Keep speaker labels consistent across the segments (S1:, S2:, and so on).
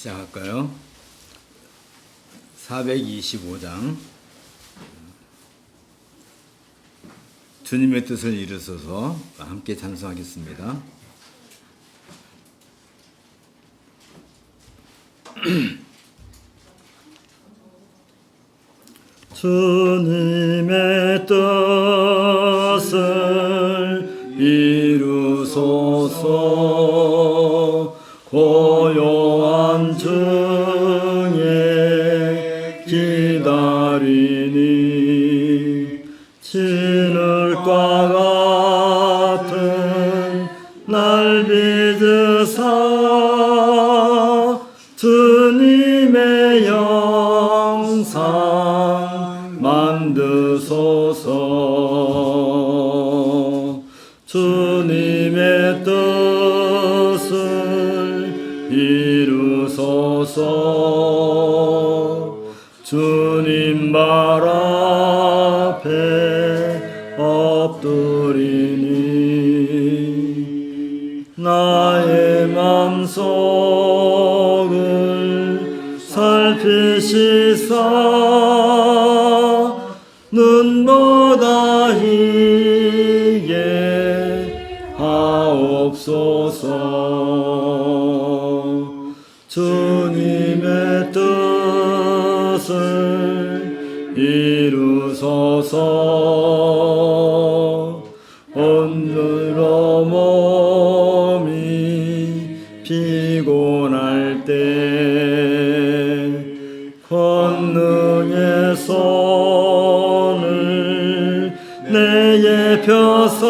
S1: 시작할까요? 425장 주님의 뜻을 이루소서 함께 찬송하겠습니다. 주님의 뜻을 이루소서 고요한 중에 기다리니 진흙과 같은 날 빚으사 주님의 영상 만드소서. 주님의 뜻을 이루소서. 주님 말 앞에 엎드리니 나의 맘속을 살피시사 눈보다 희게 하옵소서. 주님의 뜻을 이루소서. 오늘로 몸이 피곤할 때 권능의 손을 내게 펴사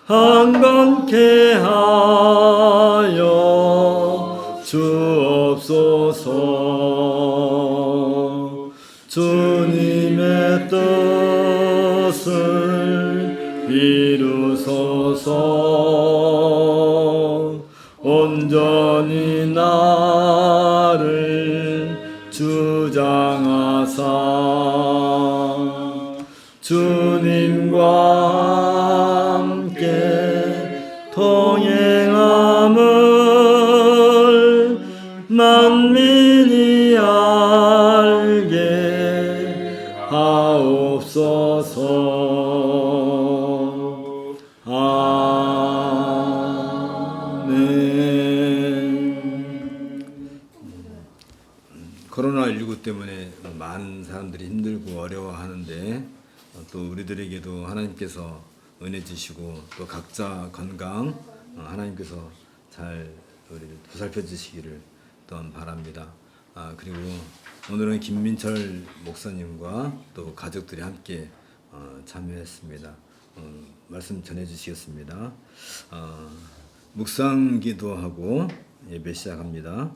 S1: 한건케 하여 주옵소서. 주님의 뜻을 이루소서. 온전히 나를 주장하사 주님과 함께 동행함을 만민이 알게 하옵소서. 코로나19 때문에 많은 사람들이 힘들고 어려워하는데 또 우리들에게도 하나님께서 은혜 주시고 또 각자 건강 하나님께서 잘 우리를 보살펴 주시기를 또한 바랍니다. 그리고 오늘은 김민철 목사님과 또 가족들이 함께 참여했습니다. 말씀 전해 주시겠습니다. 묵상 기도하고 예배 시작합니다.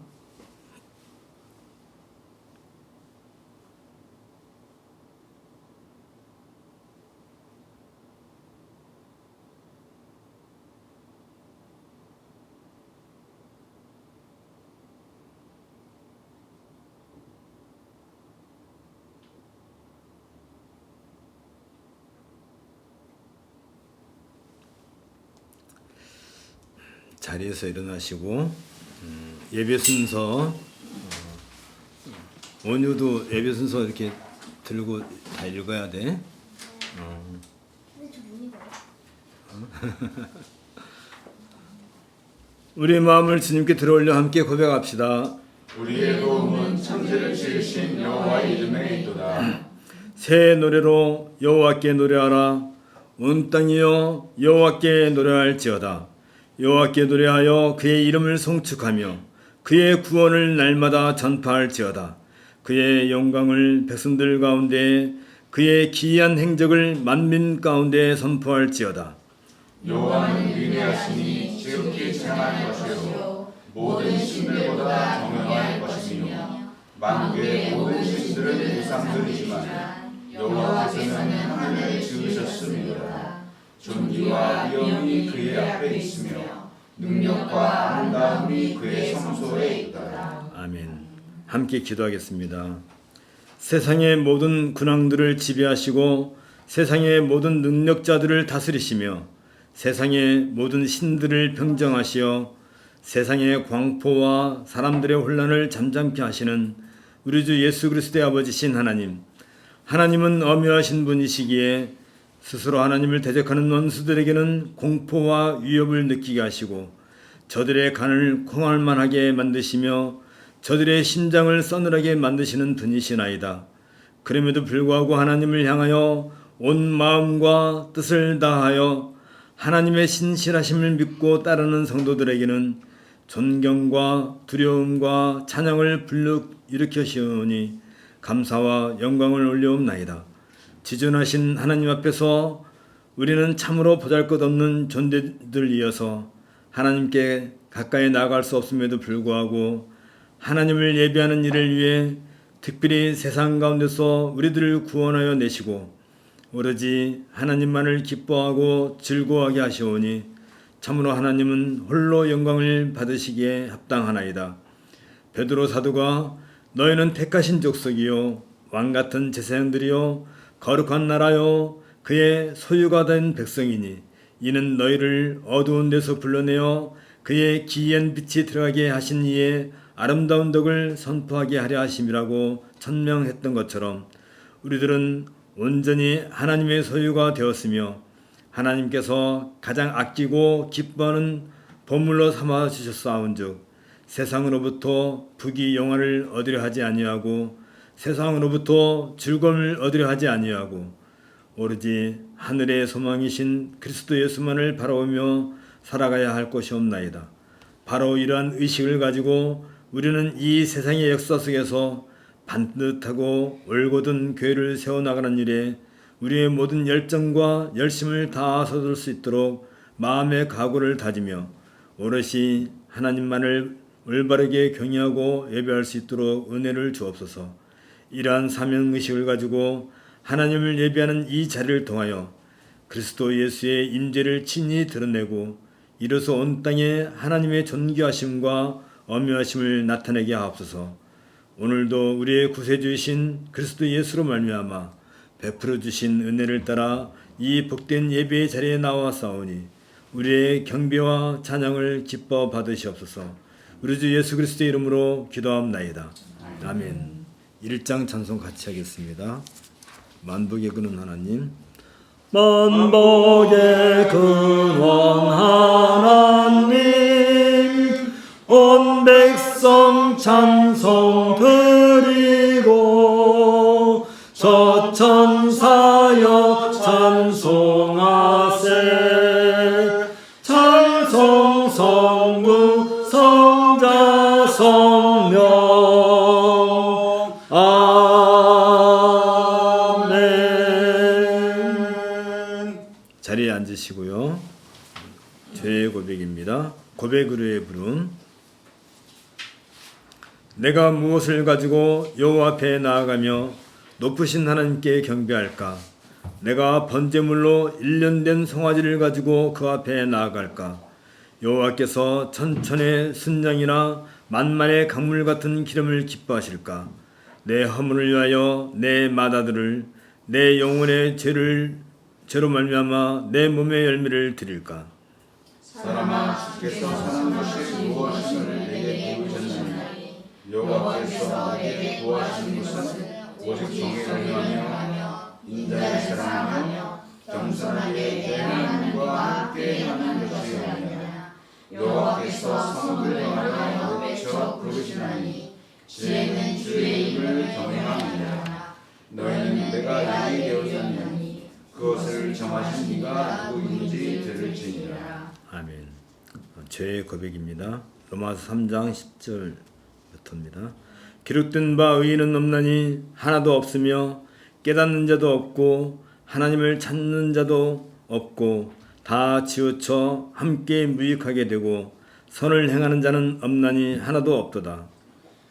S1: 자리에서 일어나시고 예배 순서 원유도 예배 순서 이렇게 들고 다 읽어야 돼. 우리의 마음을 주님께 들어올려 함께 고백합시다.
S2: 우리의 도움은 천지를 지으신 여호와의 이름에 있도다.
S1: 새 노래로 여호와께 노래하라. 온 땅이여 여호와께 노래할지어다. 여호와께 노래하여 그의 이름을 송축하며 그의 구원을 날마다 전파할지어다. 그의 영광을 백성들 가운데 그의 기이한 행적을 만민 가운데 선포할지어다.
S2: 여호와는 위대하시니 지극히 장한 것이요 모든 신들보다 정형할 것이며 만국의 모든 신들은 우상들이지만 여호와께서는 하늘을 지으셨습니다. 존귀와 위엄이 그의 앞에 있으며 능력과 아름다움이 그의 성소에 있다.
S1: 아멘. 함께 기도하겠습니다. 세상의 모든 군왕들을 지배하시고 세상의 모든 능력자들을 다스리시며 세상의 모든 신들을 평정하시어 세상의 광포와 사람들의 혼란을 잠잠케 하시는 우리 주 예수 그리스도의 아버지신 하나님, 하나님은 엄유하신 분이시기에 스스로 하나님을 대적하는 원수들에게는 공포와 위협을 느끼게 하시고 저들의 간을 콩알만하게 만드시며 저들의 심장을 서늘하게 만드시는 분이시나이다. 그럼에도 불구하고 하나님을 향하여 온 마음과 뜻을 다하여 하나님의 신실하심을 믿고 따르는 성도들에게는 존경과 두려움과 찬양을 일으켜시오니 감사와 영광을 올려옵나이다. 지존하신 하나님 앞에서 우리는 참으로 보잘것없는 존재들이어서 하나님께 가까이 나아갈 수 없음에도 불구하고 하나님을 예배하는 일을 위해 특별히 세상 가운데서 우리들을 구원하여 내시고 오로지 하나님만을 기뻐하고 즐거워하게 하시오니 참으로 하나님은 홀로 영광을 받으시기에 합당하나이다. 베드로 사도가 너희는 택하신 족속이요 왕같은 제사장들이요 거룩한 나라요 그의 소유가 된 백성이니 이는 너희를 어두운 데서 불러내어 그의 기이한 빛이 들어가게 하신 이의 아름다운 덕을 선포하게 하려 하심이라고 천명했던 것처럼 우리들은 온전히 하나님의 소유가 되었으며 하나님께서 가장 아끼고 기뻐하는 보물로 삼아주셨사온즉 세상으로부터 부귀 영화를 얻으려 하지 아니하고 세상으로부터 즐거움을 얻으려 하지 아니하고 오로지 하늘의 소망이신 그리스도 예수만을 바라보며 살아가야 할 것이옵나이다. 바로 이러한 의식을 가지고 우리는 이 세상의 역사 속에서 반듯하고 올곧은 교회를 세워나가는 일에 우리의 모든 열정과 열심을 다 쏟을 수 있도록 마음의 각오를 다지며 오롯이 하나님만을 올바르게 경외하고 예배할 수 있도록 은혜를 주옵소서. 이러한 사명의식을 가지고 하나님을 예배하는 이 자리를 통하여 그리스도 예수의 임재를 친히 드러내고 이로써 온 땅에 하나님의 존귀하심과 엄유하심을 나타내게 하옵소서. 오늘도 우리의 구세주이신 그리스도 예수로 말미암아 베풀어 주신 은혜를 따라 이 복된 예배의 자리에 나와싸우니 우리의 경배와 찬양을 기뻐 받으시옵소서. 우리 주 예수 그리스도의 이름으로 기도하옵나이다. 아멘. 1장 찬송 같이 하겠습니다. 만복의 근원 하나님, 만복의 근원 하나님, 온 백성 찬송 드리고 저천사여 찬송하세. 찬송 성부 성자 성령 아멘. 자리에 앉으시고요. 죄의 고백입니다. 고백으로의 부름. 내가 무엇을 가지고 여호와 앞에 나아가며 높으신 하나님께 경배할까? 내가 번제물로 1년 된 송아지를 가지고 그 앞에 나아갈까? 여호와께서 천천의 순양이나 만만의 강물 같은 기름을 기뻐하실까? 내 허물을 위하여 내 맏아들을 내 영혼의 죄로 말미암아 내 몸의 열매를 드릴까?
S2: 사람아 주께서 사는 것이 무엇임을 내게 보이셨나니 여호와께서 내게 구하신 것은 오직 정의를 행하며 인자를 사랑하며 겸손하게 내 하나님과 함께 하는 것이오며 여호와께서 성읍을 행하여 외쳐 부르시나니 지혜는 주의 이름을 경외함이라. 너희는 내가 이게 되었느니 그것을 정하신 이가 누구인지 들을지니라.
S1: 아멘. 죄의 고백입니다. 로마서 3장 10절부터입니다. 기록된 바 의인은 없나니 하나도 없으며 깨닫는 자도 없고 하나님을 찾는 자도 없고 다 치우쳐 함께 무익하게 되고 선을 행하는 자는 없나니 하나도 없도다.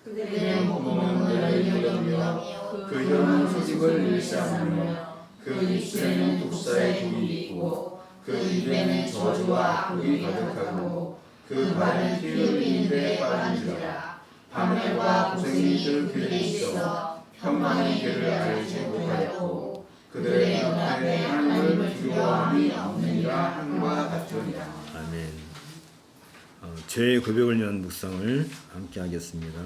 S2: 그들의 목은 열리며 그 혀는 소식을 일삼으며 그 입술에는 독사의 독이 있고 그 입에는 저주와 악이 가득하고 그 발은 피 흘리는 데 빠른지라. 밤낮과 고생이 그 길에 있어 평강의 길을 알지 못하였고 그들의 눈앞에 하나님을 두려워함이 없느니라 함과 같으니라.
S1: 아멘. 죄의 고백을 위한 묵상을 함께 하겠습니다.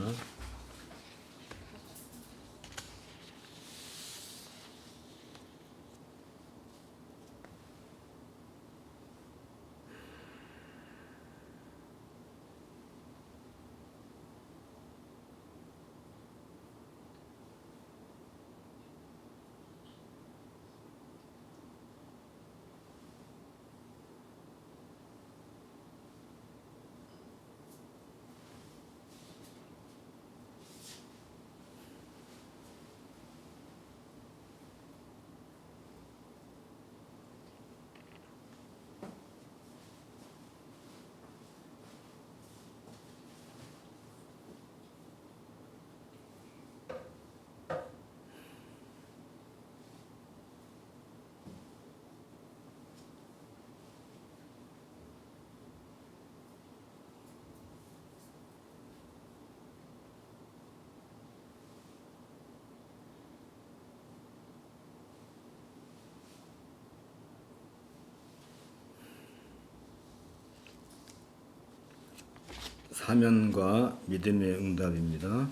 S1: 사면과 믿음의 응답입니다.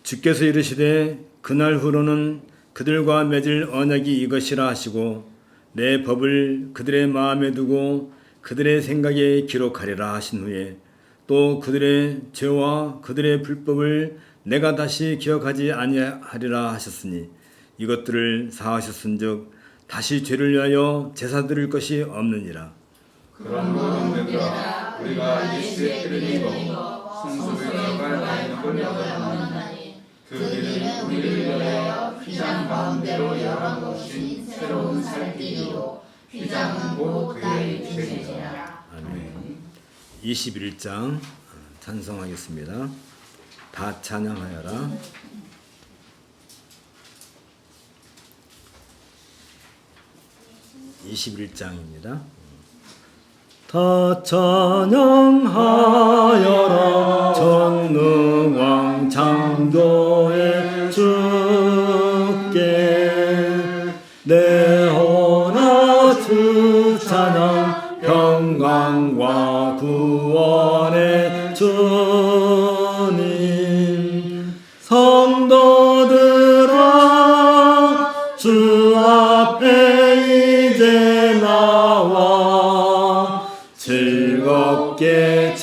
S1: 주께서 이르시되 그날 후로는 그들과 맺을 언약이 이것이라 하시고 내 법을 그들의 마음에 두고 그들의 생각에 기록하리라 하신 후에 또 그들의 죄와 그들의 불법을 내가 다시 기억하지 아니하리라 하셨으니 이것들을 사하셨은즉 다시 죄를 위하여 제사 드릴 것이 없느니라.
S2: 그러므로 너희들아 우리가 예수의 피를 입어 성소를 들어갈 나이는 얻었나니 그 길은 우리를 위하여 휘장 가운데로 열어놓으신 새로운 살 길이요 휘장은 곧 그의 육체이니라.
S1: 아멘. 21장 찬송하겠습니다. 다 찬양하여라. 21장입니다. 다 찬양하여라 전능왕 창조의 주께 내 혼아 주 찬양 평강과 구원의 주님 성도들아 주 앞에 이제 나와 즐겁게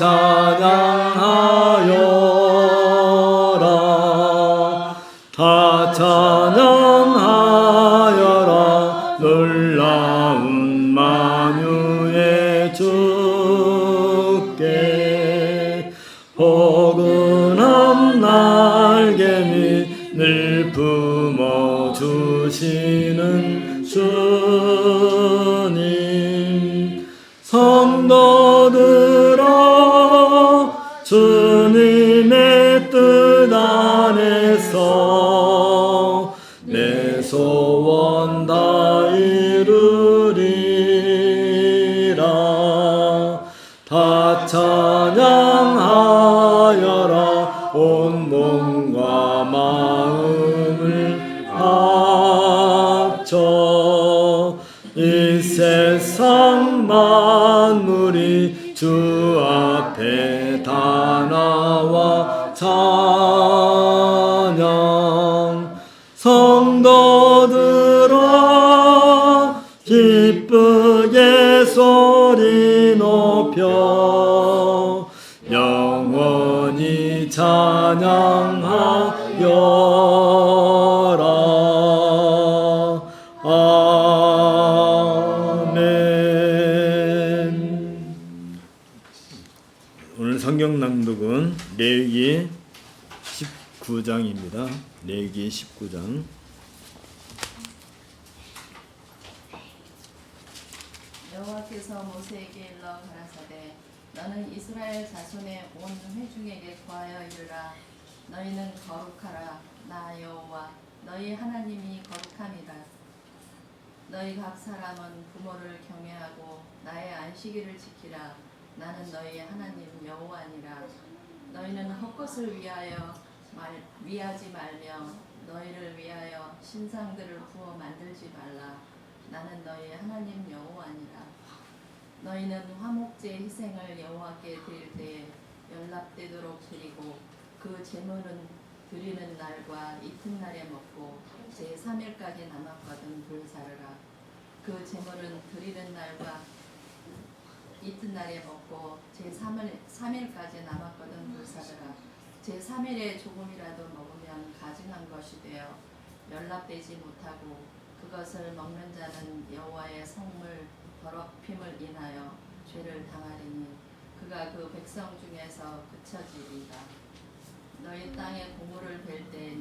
S1: 찬양하여라 다 찬양하여라 놀라운 만유의 주께 포근한 날개 늘 품어주시는 주님 성도들아 주님의 뜻 안에서 내 소원 다 이루리라 다 찬양하여라 온 몸과 마음을 합쳐 이 세상 만물이 주 앞에 다 나와 찬양 성도들아 기쁘게 소리 높여 영원히 찬양하여라 아멘. 오늘 성경 낭독은 레위기 19장입니다. 레위기 19장.
S3: 여호와께서 모세에게 일러 가라사대 너는 이스라엘 자손의 온 회중에게 구하여 이르라 너희는 거룩하라 나 여호와 너희 하나님이 거룩함이다. 너희 각 사람은 부모를 경외하고 나의 안식일을 지키라 나는 너희 하나님 여호와니라. 너희는 헛것을 위하지 말며 너희를 위하여 신상들을 부어 만들지 말라. 나는 너희 하나님 여호와니라. 너희는 화목제 희생을 여호와께 드릴 때에 연락되도록 드리고 그 제물은 드리는 날과 이튿날에 먹고 제3일까지 남았거든 불사르라. 그 제물은 드리는 날과 이튿날에 먹고 제3일까지 남았거든 불사르라. 제3일에 조금이라도 먹으면 가증한 것이 되어 연락되지 못하고 그것을 먹는 자는 여호와의 성물 더럽힘을 인하여 죄를 당하리니 그가 그 백성 중에서 그쳐지리라. 너희 땅에 고물을 벨 때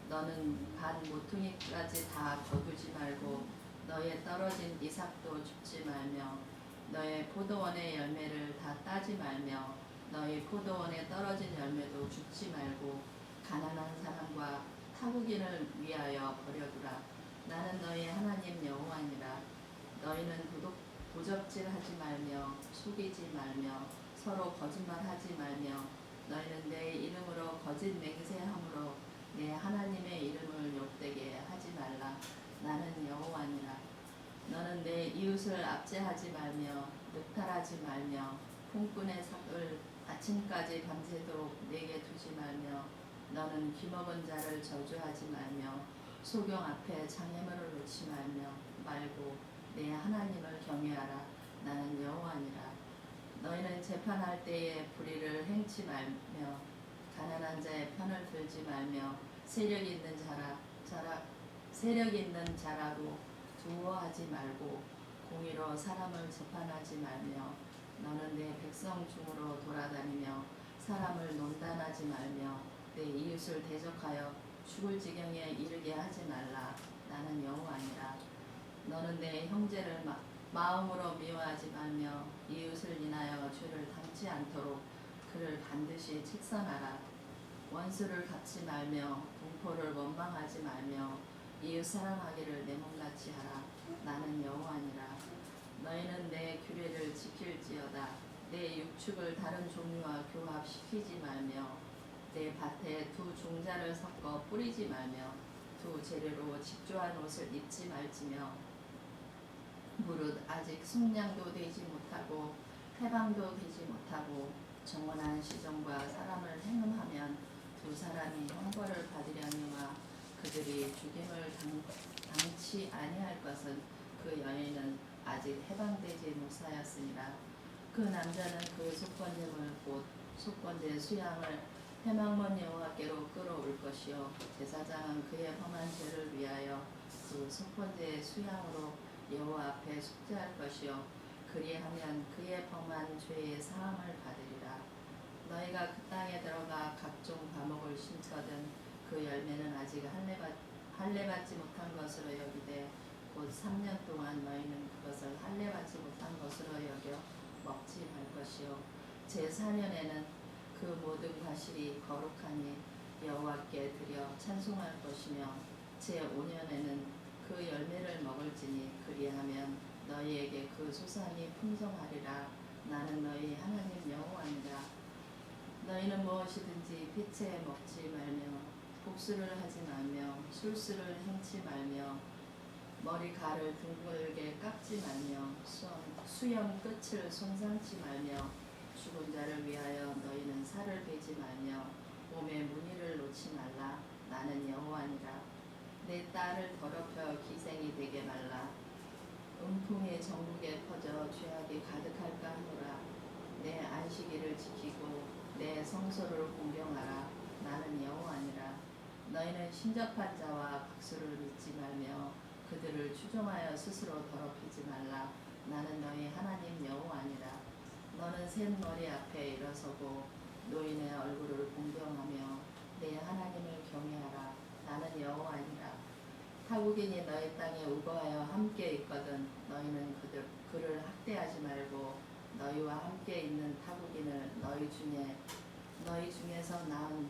S3: 너는 반 모퉁이까지 다 거두지 말고 너의 떨어진 이삭도 줍지 말며 너의 포도원의 열매를 다 따지 말며 너희 포도원에 떨어진 열매도 줍지 말고 가난한 사람과 타국인을 위하여 버려두라. 나는 너희 하나님 여호와니라. 너희는 도적질하지 말며 속이지 말며 서로 거짓말하지 말며 너희는 내 이름으로 거짓 맹세함으로 내 하나님의 이름을 욕되게 하지 말라. 나는 여호와니라. 너는 내 이웃을 압제하지 말며 늑탈하지 말며 품꾼의 삭을 아침까지 밤새도록 내게 두지 말며 너는 귀먹은 자를 저주하지 말며 소경 앞에 장애물을 놓지 말고 내 하나님을 경외하라. 나는 여호와니라. 너희는 재판할 때에 불의를 행치 말며 가난한 자의 편을 들지 말며 세력 있는 자라로 두어하지 말고 공의로 사람을 재판하지 말며 너는 내 백성 중으로 돌아다니며 사람을 논단하지 말며 내 이웃을 대적하여 죽을 지경에 이르게 하지 말라. 나는 여호와니라. 너는 내 형제를 마음으로 미워하지 말며 이웃을 인하여 죄를 담지 않도록 그를 반드시 책선하라. 원수를 갚지 말며 동포를 원망하지 말며 이웃 사랑하기를 내 몸같이 하라. 나는 여호와니라. 너희는 내 규례를 지킬지어다. 내 육축을 다른 종류와 교합시키지 말며 내 밭에 두 종자를 섞어 뿌리지 말며 두 재료로 직조한 옷을 입지 말지며 무릇 아직 숙량도 되지 못하고 해방도 되지 못하고 정원한 시종과 사람을 행음하면 두 사람이 형벌을 받으려니와 그들이 죽임을 당치 아니할 것은 그 여인은 아직 해방되지 못하였으니라. 그 남자는 그 속건제물 곧 속건제 수양을 해망문 여호와께로 끌어올 것이요 제사장은 그의 범한 죄를 위하여 그 속건제 수양으로 여호와 앞에 속죄할 것이요 그리하면 그의 범한 죄의 사함을 받으리라. 너희가 그 땅에 들어가 각종 과목을 심거든 그 열매는 아직 할례받지 못한 것으로 여기되 곧 3년 동안 너희는 그것을 할례받지 못한 것으로 여겨 먹지 말 것이요 제4년에는 그 모든 과실이 거룩하니 여호와께 드려 찬송할 것이며 제5년에는 그 열매를 먹을지니 그리하면 너희에게 그 소산이 풍성하리라. 나는 너희 하나님 여호와니라. 너희는 무엇이든지 피채 먹지 말며 복수를 하지 말며 술수를 행치 말며 머리칼을 둥글게 깎지 말며 수염 끝을 손상치 말며 죽은 자를 위하여 너희는 살을 베지 말며 몸에 무늬를 놓지 말라. 나는 여호와니라. 내 딸을 더럽혀 기생이 되게 말라. 음풍이 전국에 퍼져 죄악이 가득할까 하노라. 내 안식일을 지키고 내 성소를 공경하라. 나는 여호와니라. 너희는 신접한 자와 박수를 믿지 말며 그들을 추종하여 스스로 더럽히지 말라. 나는 너희 하나님 여호와니라. 너는 셋 머리 앞에 일어서고 노인의 얼굴을 공경하며 내 하나님을 경외하라. 나는 여호와니라. 타국인이 너희 땅에 우거하여 함께 있거든 너희는 그를 학대하지 말고 너희와 함께 있는 타국인을 너희 중에서 낳은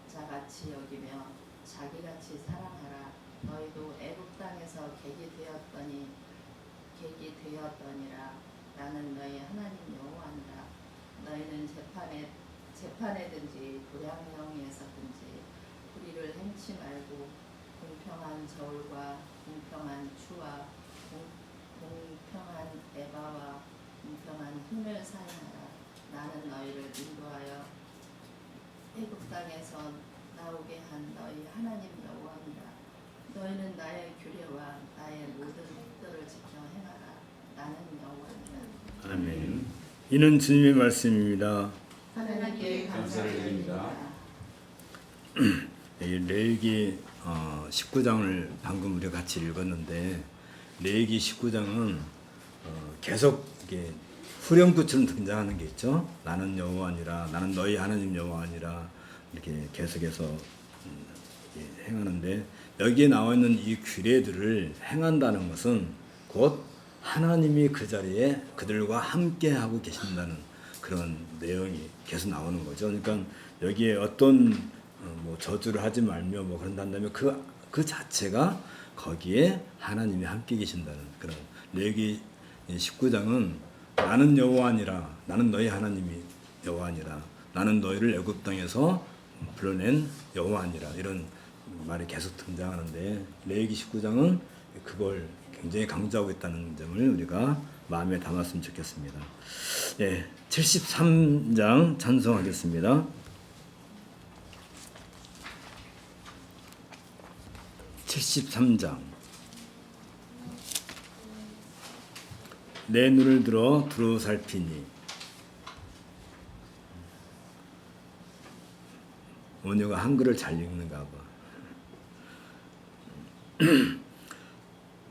S3: 자같이 여기며 자기같이 사랑하라. 너희도 애굽 땅에서 객이 되었더니라. 나는 너희 하나님 여호와니라. 너희는 재판에든지 도량령에서든지 불의를 행치 말고 공평한 저울과 공평한 추와 공평한 에바와 공평한 힘을 사용하라. 나는 너희를 인도하여 애굽 땅에서 나오게 한 너희 하나님 여호와입니다. 너희는 나의 규례와 나의 모든 법도를 지켜 행하라. 나는 여호와입니다.
S1: 아멘. 이는 주님의 말씀입니다.
S3: 하나님께 감사를 드립니다.
S1: 레위기 19장을 방금 우리가 같이 읽었는데 레위기 19장은 계속 이게 후렴구처럼 등장하는 게 있죠. 나는 여호와니라, 나는 너희 하나님 여호와니라 이렇게 계속해서 행하는데 여기에 나와 있는 이 규례들을 행한다는 것은 곧 하나님이 그 자리에 그들과 함께 하고 계신다는 그런 내용이 계속 나오는 거죠. 그러니까 여기에 어떤 뭐 저주를 하지 말며 뭐 그런다면 그 자체가 거기에 하나님이 함께 계신다는 그런 레위기 19장은 나는 여호와니라, 나는 너희 하나님이 여호와니라, 나는 너희를 애굽 땅에서 불러낸 여호와니라 이런 말이 계속 등장하는데 레위기 19장은 그걸 굉장히 강조하고 있다는 점을 우리가 마음에 담았으면 좋겠습니다. 73장 찬송하겠습니다. 73장. 내 눈을 들어 두루 살피니. 원효가 한글을 잘 읽는가 봐.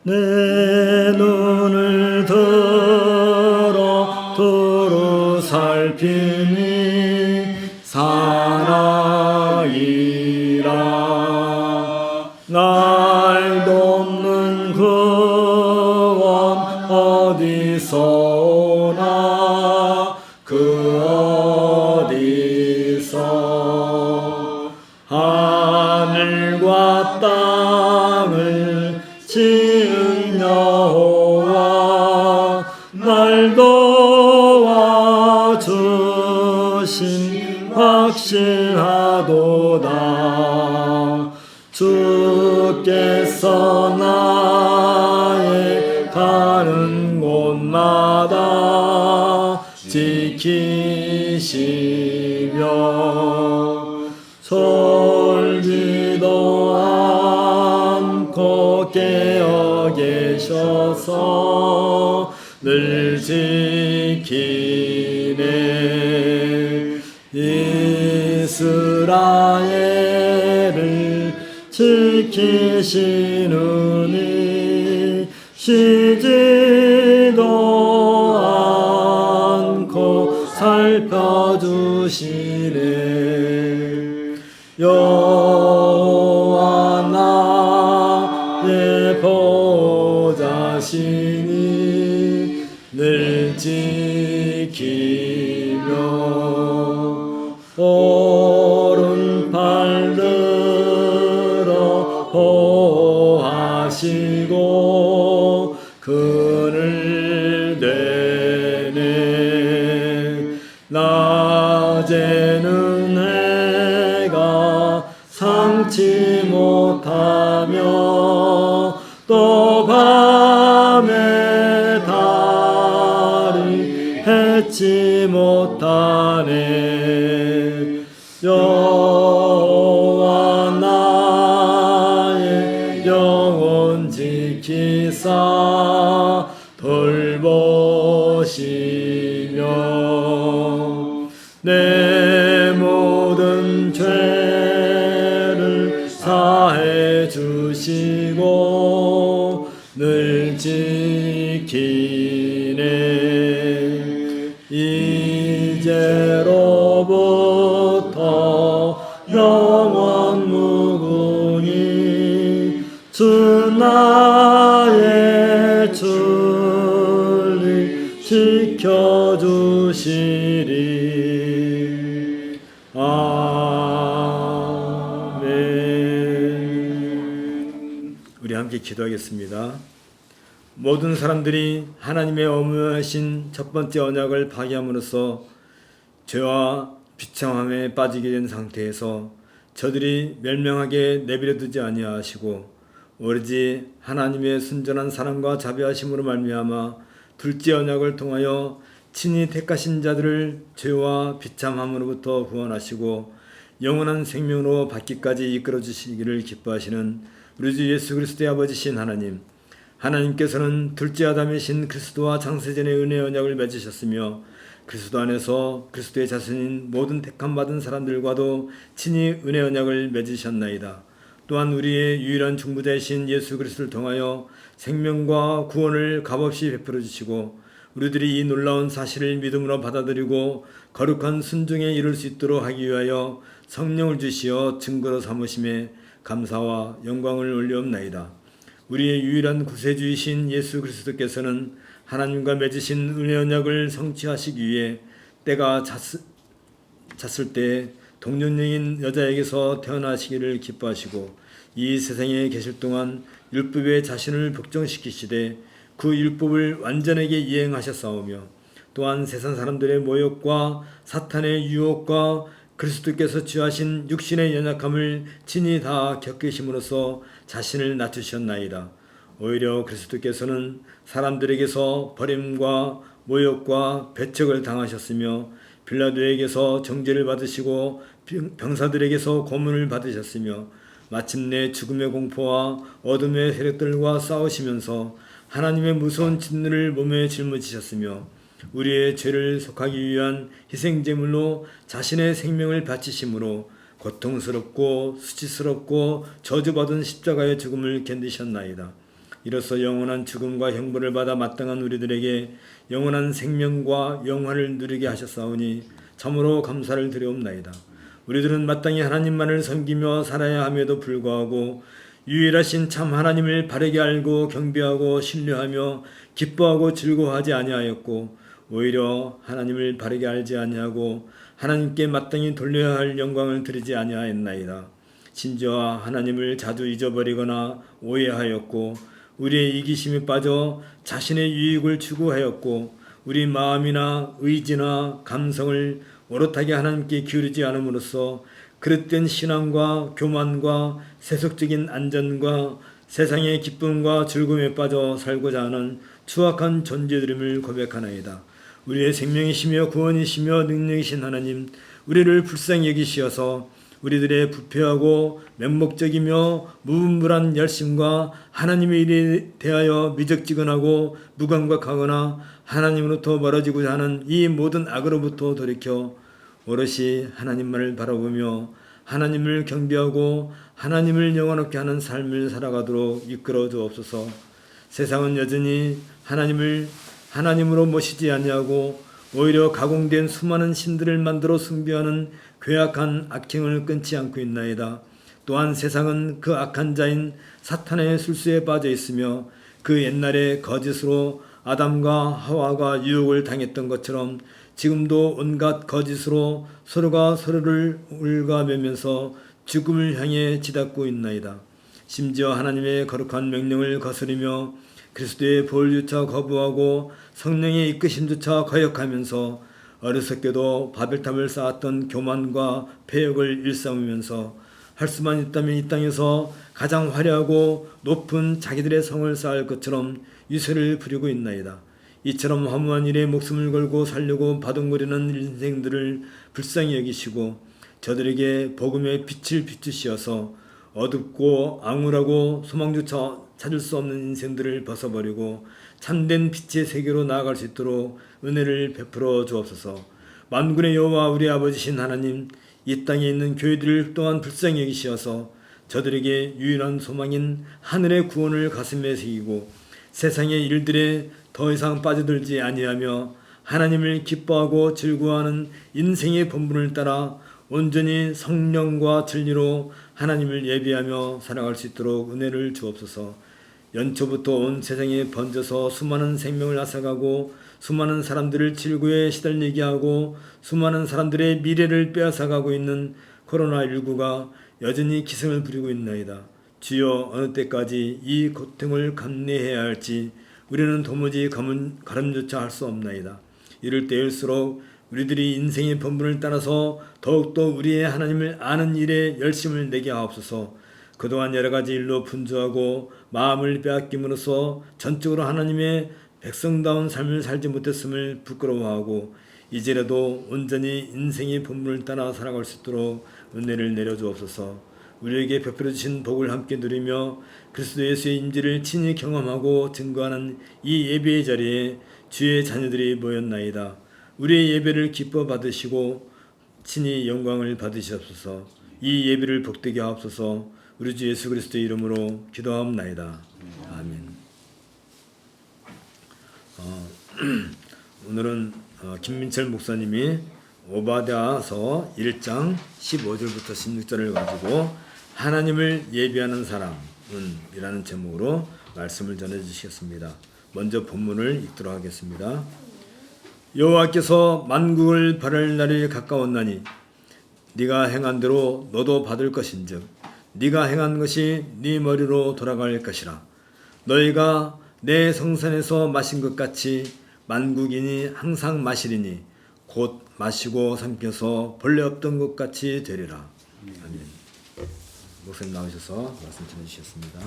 S1: 내 눈을 들어 두루 살피니 사랑이라. 날 돕는 구원 어디서 오나 그 어디서 하늘과 땅을 지은 여호와 날 도와주심 확신하도다. 주께서 나의 가는 곳마다 지키시며 졸지도 않고 깨어 계셔서 늘 지키네. 이스라엘을 지키시느니 쉬지도 않고 살펴주시네. 여호와 나의 보호자시니 늘 지키며 오른팔 들어 보호하시고 그늘 되네. 낮에는 해가 상치 못하며 또 밤에 달이 해치 못하네. 여호와 나의 영혼 지키사 돌보시며 내 모든 죄를 사해 주시고 늘 지키네. 이제로부터 영원 무궁히 주 나의 주를 지켜주시리. 아멘. 우리 함께 기도하겠습니다. 모든 사람들이 하나님의 어무하신 첫 번째 언약을 파기함으로써 죄와 비참함에 빠지게 된 상태에서 저들이 멸명하게 내버려두지 아니하시고 오로지 하나님의 순전한 사랑과 자비하심으로 말미암아 둘째 언약을 통하여 친히 택하신 자들을 죄와 비참함으로부터 구원하시고 영원한 생명으로 받기까지 이끌어 주시기를 기뻐하시는 우리 주 예수 그리스도의 아버지신 하나님, 하나님께서는 둘째 아담이신 그리스도와 창세전의 은혜의 언약을 맺으셨으며 그리스도 안에서 그리스도의 자손인 모든 택함 받은 사람들과도 친히 은혜 언약을 맺으셨나이다. 또한 우리의 유일한 중보자이신 예수 그리스도를 통하여 생명과 구원을 값없이 베풀어 주시고 우리들이 이 놀라운 사실을 믿음으로 받아들이고 거룩한 순종에 이룰 수 있도록 하기 위하여 성령을 주시어 증거로 삼으심에 감사와 영광을 올리옵나이다. 우리의 유일한 구세주이신 예수 그리스도께서는 하나님과 맺으신 은혜 언약을 성취하시기 위해 때가 찼을 때 동년녀인 여자에게서 태어나시기를 기뻐하시고 이 세상에 계실 동안 율법에 자신을 복종시키시되 그 율법을 완전하게 이행하셨사오며 또한 세상 사람들의 모욕과 사탄의 유혹과 그리스도께서 취하신 육신의 연약함을 친히 다 겪으심으로써 자신을 낮추셨나이다. 오히려 그리스도께서는 사람들에게서 버림과 모욕과 배척을 당하셨으며 빌라도에게서 정죄를 받으시고 병사들에게서 고문을 받으셨으며 마침내 죽음의 공포와 어둠의 세력들과 싸우시면서 하나님의 무서운 진노를 몸에 짊어지셨으며 우리의 죄를 속하기 위한 희생제물로 자신의 생명을 바치심으로 고통스럽고 수치스럽고 저주받은 십자가의 죽음을 견디셨나이다. 이로써 영원한 죽음과 형벌을 받아 마땅한 우리들에게 영원한 생명과 영화를 누리게 하셨사오니 참으로 감사를 드리옵나이다. 우리들은 마땅히 하나님만을 섬기며 살아야 함에도 불구하고 유일하신 참 하나님을 바르게 알고 경배하고 신뢰하며 기뻐하고 즐거워하지 아니하였고 오히려 하나님을 바르게 알지 아니하고 하나님께 마땅히 돌려야 할 영광을 드리지 아니하였나이다. 심지어 하나님을 자주 잊어버리거나 오해하였고 우리의 이기심에 빠져 자신의 유익을 추구하였고 우리 마음이나 의지나 감성을 오롯하게 하나님께 기울이지 않음으로써 그릇된 신앙과 교만과 세속적인 안전과 세상의 기쁨과 즐거움에 빠져 살고자 하는 추악한 존재들임을 고백하나이다. 우리의 생명이시며 구원이시며 능력이신 하나님, 우리를 불쌍히 여기시어서 우리들의 부패하고 맹목적이며 무분별한 열심과 하나님의 일에 대하여 미적지근하고 무감각하거나 하나님으로부터 멀어지고자 하는 이 모든 악으로부터 돌이켜 오롯이 하나님만을 바라보며 하나님을 경배하고 하나님을 영원하게 하는 삶을 살아가도록 이끌어 주옵소서. 세상은 여전히 하나님을 하나님으로 모시지 아니하고 오히려 가공된 수많은 신들을 만들어 숭배하는 괴악한 악행을 끊지 않고 있나이다. 또한 세상은 그 악한 자인 사탄의 술수에 빠져 있으며 그 옛날에 거짓으로 아담과 하와가 유혹을 당했던 것처럼 지금도 온갖 거짓으로 서로가 서로를 옭아매면서 죽음을 향해 치닫고 있나이다. 심지어 하나님의 거룩한 명령을 거스르며 그리스도의 보혈조차 거부하고 성령의 이끄심조차 거역하면서 어리석게도 바벨탑을 쌓았던 교만과 폐역을 일삼으면서 할 수만 있다면 이 땅에서 가장 화려하고 높은 자기들의 성을 쌓을 것처럼 유세를 부리고 있나이다. 이처럼 허무한 일에 목숨을 걸고 살려고 바둥거리는 인생들을 불쌍히 여기시고 저들에게 복음의 빛을 비추시어서 어둡고 암울하고 소망조차 찾을 수 없는 인생들을 벗어버리고 참된 빛의 세계로 나아갈 수 있도록 은혜를 베풀어 주옵소서. 만군의 여호와 우리 아버지신 하나님, 이 땅에 있는 교회들을 또한 불쌍히 여기시어서 저들에게 유일한 소망인 하늘의 구원을 가슴에 새기고 세상의 일들에 더 이상 빠져들지 아니하며 하나님을 기뻐하고 즐거워하는 인생의 본분을 따라 온전히 성령과 진리로 하나님을 예비하며 살아갈 수 있도록 은혜를 주옵소서. 연초부터 온 세상에 번져서 수많은 생명을 앗아가고 수많은 사람들을 질고에 시달리게 하고 수많은 사람들의 미래를 빼앗아가고 있는 코로나19가 여전히 기승을 부리고 있나이다. 주여, 어느 때까지 이 고통을 감내해야 할지 우리는 도무지 가름조차 할 수 없나이다. 이럴 때일수록 우리들이 인생의 본분을 따라서 더욱더 우리의 하나님을 아는 일에 열심을 내게 하옵소서. 그동안 여러 가지 일로 분주하고 마음을 빼앗김으로써 전적으로 하나님의 백성다운 삶을 살지 못했음을 부끄러워하고 이제라도 온전히 인생의 본분을 따라 살아갈 수 있도록 은혜를 내려주옵소서. 우리에게 베풀어 주신 복을 함께 누리며 그리스도 예수의 임재를 친히 경험하고 증거하는 이 예배의 자리에 주의 자녀들이 모였나이다. 우리의 예배를 기뻐 받으시고 친히 영광을 받으시옵소서. 이 예배를 복되게 하옵소서. 우리 주 예수 그리스도의 이름으로 기도하옵나이다. 아멘. 오늘은 김민철 목사님이 오바댜서 1장 15절부터 16절을 가지고 하나님을 예비하는 사람은 이라는 제목으로 말씀을 전해 주시겠습니다. 먼저 본문을 읽도록 하겠습니다. 여호와께서 만국을 바랄 날이 가까웠나니 네가 행한 대로 너도 받을 것인즉 네가 행한 것이 네 머리로 돌아갈 것이라. 너희가 내 성산에서 마신 것 같이 만국인이 항상 마시리니 곧 마시고 삼켜서 본래 없던 것 같이 되리라. 아멘. 목사님 나오셔서 말씀 전해주셨습니다.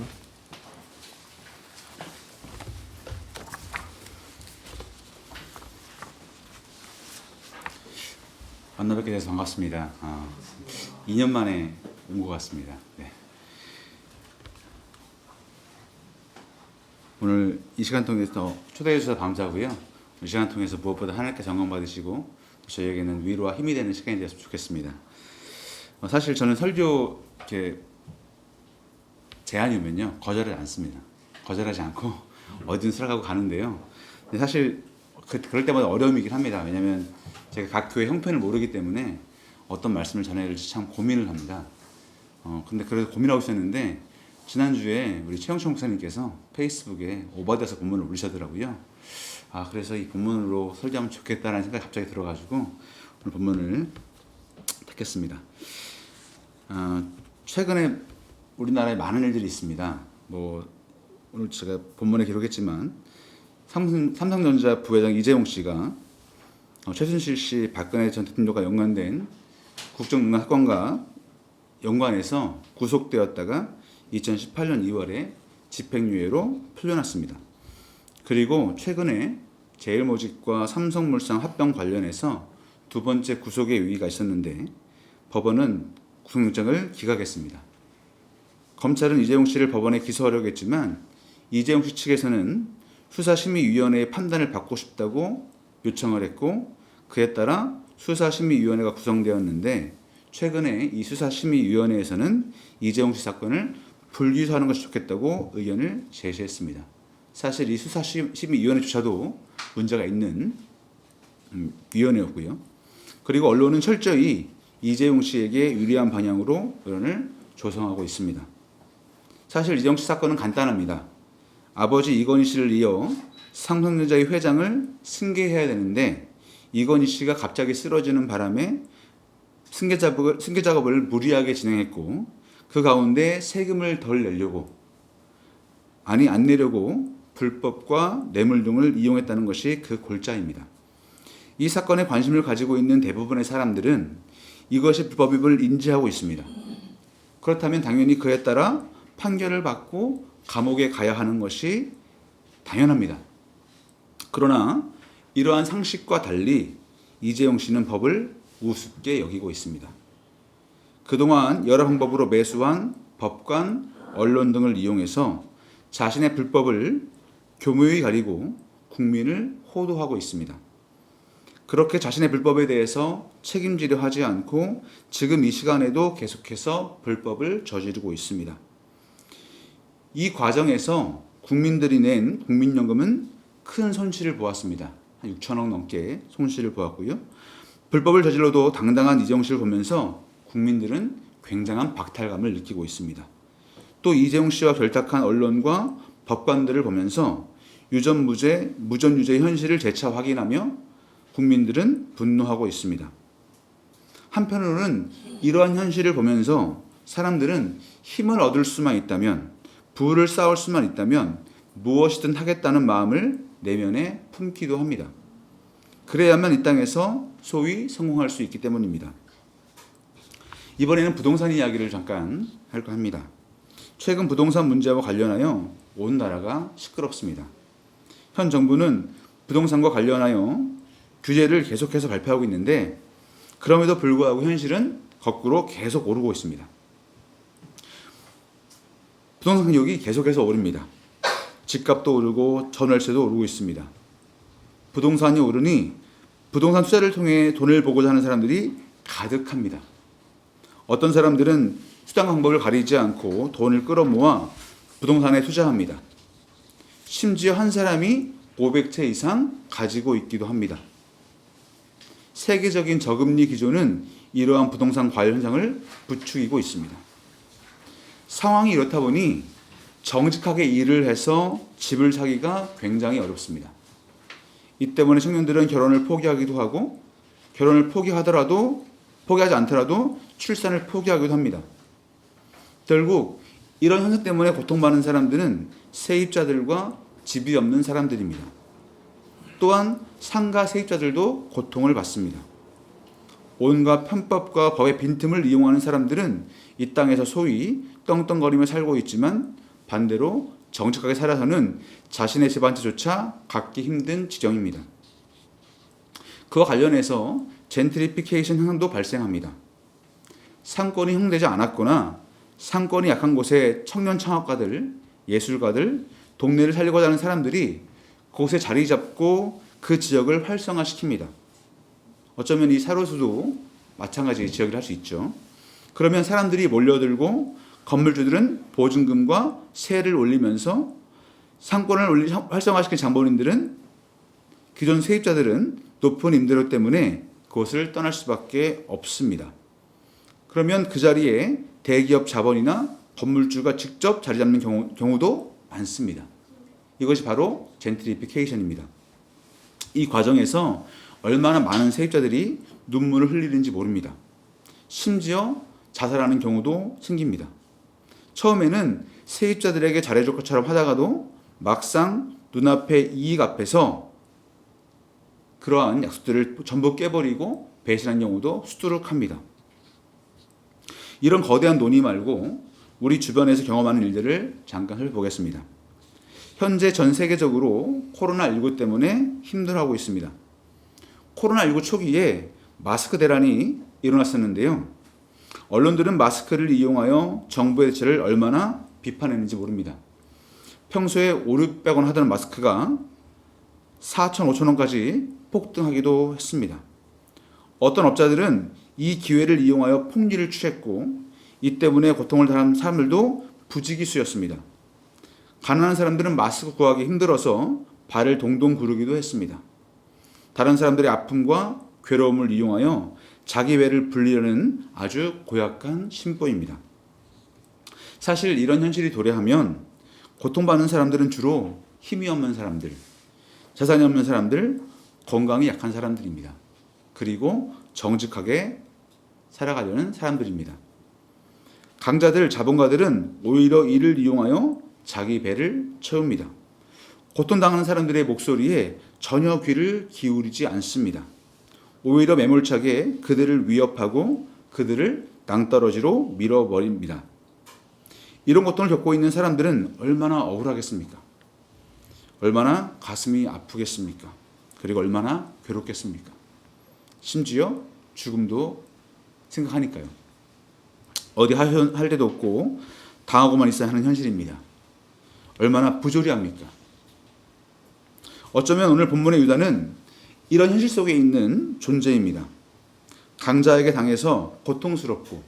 S4: 만나 뵙게 돼서 반갑습니다. 2년 만에 온 것 같습니다. 네. 오늘 이 시간 통해서 초대해 주셔서 감사하고요. 이 시간 통해서 무엇보다 하나님께 영광 받으시고 저에게는 위로와 힘이 되는 시간이 되었으면 좋겠습니다. 사실 저는 설교 이렇게 제안이 오면요 거절을 않습니다. 거절하지 않고 어디든 수락하고 가는데요. 근데 사실 그럴 때마다 어려움이긴 합니다. 왜냐하면 제가 각 교회 형편을 모르기 때문에 어떤 말씀을 전해야 될지 참 고민을 합니다. 근데 그래서 고민하고 있었는데 지난주에 우리 최영철 목사님께서 페이스북에 오바댜서 본문을 올리셨더라고요. 그래서 이 본문으로 설교하면 좋겠다라는 생각이 갑자기 들어가지고 오늘 본문을 택했습니다. 최근에 우리나라에 많은 일들이 있습니다. 오늘 제가 본문에 기록했지만 삼성전자 부회장 이재용 씨가 최순실 씨, 박근혜 전 대통령과 연관된 국정농단 사건과 연관해서 구속되었다가 2018년 2월에 집행유예로 풀려났습니다. 그리고 최근에 제일모직과 삼성물산 합병 관련해서 두 번째 구속의 요의가 있었는데 법원은 구속영장을 기각했습니다. 검찰은 이재용 씨를 법원에 기소하려고 했지만 이재용 씨 측에서는 수사심의위원회의 판단을 받고 싶다고 요청을 했고 그에 따라 수사심의위원회가 구성되었는데 최근에 이 수사심의위원회에서는 이재용 씨 사건을 불기소하는 것이 좋겠다고 의견을 제시했습니다. 사실 이 수사심의위원회조차도 문제가 있는 위원회였고요. 그리고 언론은 철저히 이재용 씨에게 유리한 방향으로 여론을 조성하고 있습니다. 사실 이재용 씨 사건은 간단합니다. 아버지 이건희 씨를 이어 삼성전자의 회장을 승계해야 되는데 이건희 씨가 갑자기 쓰러지는 바람에 승계 작업을 무리하게 진행했고 그 가운데 세금을 덜 내려고 안 내려고 불법과 뇌물 등을 이용했다는 것이 그 골자입니다. 이 사건에 관심을 가지고 있는 대부분의 사람들은 이것이 불법임을 인지하고 있습니다. 그렇다면 당연히 그에 따라 판결을 받고 감옥에 가야 하는 것이 당연합니다. 그러나 이러한 상식과 달리 이재용 씨는 법을 우습게 여기고 있습니다. 그동안 여러 방법으로 매수한 법관, 언론 등을 이용해서 자신의 불법을 교묘히 가리고 국민을 호도하고 있습니다. 그렇게 자신의 불법에 대해서 책임지려 하지 않고 지금 이 시간에도 계속해서 불법을 저지르고 있습니다. 이 과정에서 국민들이 낸 국민연금은 큰 손실을 보았습니다. 한 6천억 넘게 손실을 보았고요. 불법을 저질러도 당당한 이재용 씨를 보면서 국민들은 굉장한 박탈감을 느끼고 있습니다. 또 이재용 씨와 결탁한 언론과 법관들을 보면서 유전무죄, 무전유죄의 현실을 재차 확인하며 국민들은 분노하고 있습니다. 한편으로는 이러한 현실을 보면서 사람들은 힘을 얻을 수만 있다면, 부를 쌓을 수만 있다면 무엇이든 하겠다는 마음을 내면에 품기도 합니다. 그래야만 이 땅에서 소위 성공할 수 있기 때문입니다. 이번에는 부동산 이야기를 잠깐 할까 합니다. 최근 부동산 문제와 관련하여 온 나라가 시끄럽습니다. 현 정부는 부동산과 관련하여 규제를 계속해서 발표하고 있는데 그럼에도 불구하고 현실은 거꾸로 계속 오르고 있습니다. 부동산 가격이 계속해서 오릅니다. 집값도 오르고 전월세도 오르고 있습니다. 부동산이 오르니 부동산 투자를 통해 돈을 보고자 하는 사람들이 가득합니다. 어떤 사람들은 수단 방법을 가리지 않고 돈을 끌어모아 부동산에 투자합니다. 심지어 한 사람이 500채 이상 가지고 있기도 합니다. 세계적인 저금리 기조는 이러한 부동산 과열 현상을 부추기고 있습니다. 상황이 이렇다 보니 정직하게 일을 해서 집을 사기가 굉장히 어렵습니다. 이 때문에 청년들은 결혼을 포기하기도 하고 결혼을 포기하지 않더라도 출산을 포기하기도 합니다. 결국 이런 현상 때문에 고통받는 사람들은 세입자들과 집이 없는 사람들입니다. 또한 상가 세입자들도 고통을 받습니다. 온갖 편법과 법의 빈틈을 이용하는 사람들은 이 땅에서 소위 떵떵거리며 살고 있지만 반대로 정직하게 살아서는 자신의 집 한 채조차 갖기 힘든 지경입니다. 그와 관련해서 젠트리피케이션 현상도 발생합니다. 상권이 형성되지 않았거나 상권이 약한 곳에 청년 창업가들, 예술가들, 동네를 살리고자 하는 사람들이 그곳에 자리 잡고 그 지역을 활성화시킵니다. 어쩌면 이 사로수도 마찬가지 지역이라 할 수 있죠. 그러면 사람들이 몰려들고 건물주들은 보증금과 세를 올리면서 상권을 활성화시킨 장본인들은 기존 세입자들은 높은 임대료 때문에 그곳을 떠날 수밖에 없습니다. 그러면 그 자리에 대기업 자본이나 건물주가 직접 자리 잡는 경우도 많습니다. 이것이 바로 젠트리피케이션입니다. 이 과정에서 얼마나 많은 세입자들이 눈물을 흘리는지 모릅니다. 심지어 자살하는 경우도 생깁니다. 처음에는 세입자들에게 잘해줄 것처럼 하다가도 막상 눈앞의 이익 앞에서 그러한 약속들을 전부 깨버리고 배신한 경우도 수두룩합니다. 이런 거대한 논의 말고 우리 주변에서 경험하는 일들을 잠깐 살펴보겠습니다. 현재 전 세계적으로 코로나19 때문에 힘들어하고 있습니다. 코로나19 초기에 마스크 대란이 일어났었는데요. 언론들은 마스크를 이용하여 정부의 대처를 얼마나 비판했는지 모릅니다. 평소에 500~600원 하던 마스크가 4,000~5,000원까지 폭등하기도 했습니다. 어떤 업자들은 이 기회를 이용하여 폭리를 취했고 이 때문에 고통을 당한 사람들도 부지기수였습니다. 가난한 사람들은 마스크 구하기 힘들어서 발을 동동 구르기도 했습니다. 다른 사람들의 아픔과 괴로움을 이용하여 자기 배를 불리려는 아주 고약한 심보입니다. 사실 이런 현실이 도래하면 고통받는 사람들은 주로 힘이 없는 사람들, 재산이 없는 사람들, 건강이 약한 사람들입니다. 그리고 정직하게 살아가려는 사람들입니다. 강자들, 자본가들은 오히려 이를 이용하여 자기 배를 채웁니다. 고통당하는 사람들의 목소리에 전혀 귀를 기울이지 않습니다. 오히려 매몰차게 그들을 위협하고 그들을 낭떠러지로 밀어버립니다. 이런 고통을 겪고 있는 사람들은 얼마나 억울하겠습니까? 얼마나 가슴이 아프겠습니까? 그리고 얼마나 괴롭겠습니까? 심지어 죽음도 생각하니까요. 어디 할 데도 없고 당하고만 있어야 하는 현실입니다. 얼마나 부조리합니까? 어쩌면 오늘 본문의 유다는 이런 현실 속에 있는 존재입니다. 강자에게 당해서 고통스럽고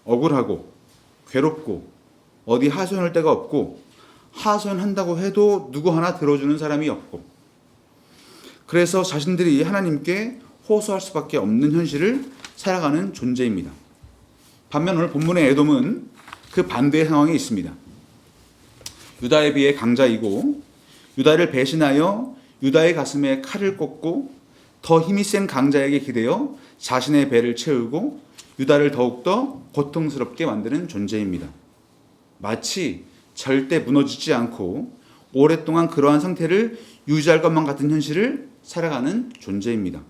S4: 억울하고 괴롭고 어디 하소연할 데가 없고 하소연한다고 해도 누구 하나 들어주는 사람이 없고 그래서 자신들이 하나님께 호소할 수밖에 없는 현실을 살아가는 존재입니다. 반면 오늘 본문의 에돔은 그 반대의 상황에 있습니다. 유다에 비해 강자이고 유다를 배신하여 유다의 가슴에 칼을 꽂고 더 힘이 센 강자에게 기대어 자신의 배를 채우고 유다를 더욱더 고통스럽게 만드는 존재입니다. 마치 절대 무너지지 않고 오랫동안 그러한 상태를 유지할 것만 같은 현실을 살아가는 존재입니다.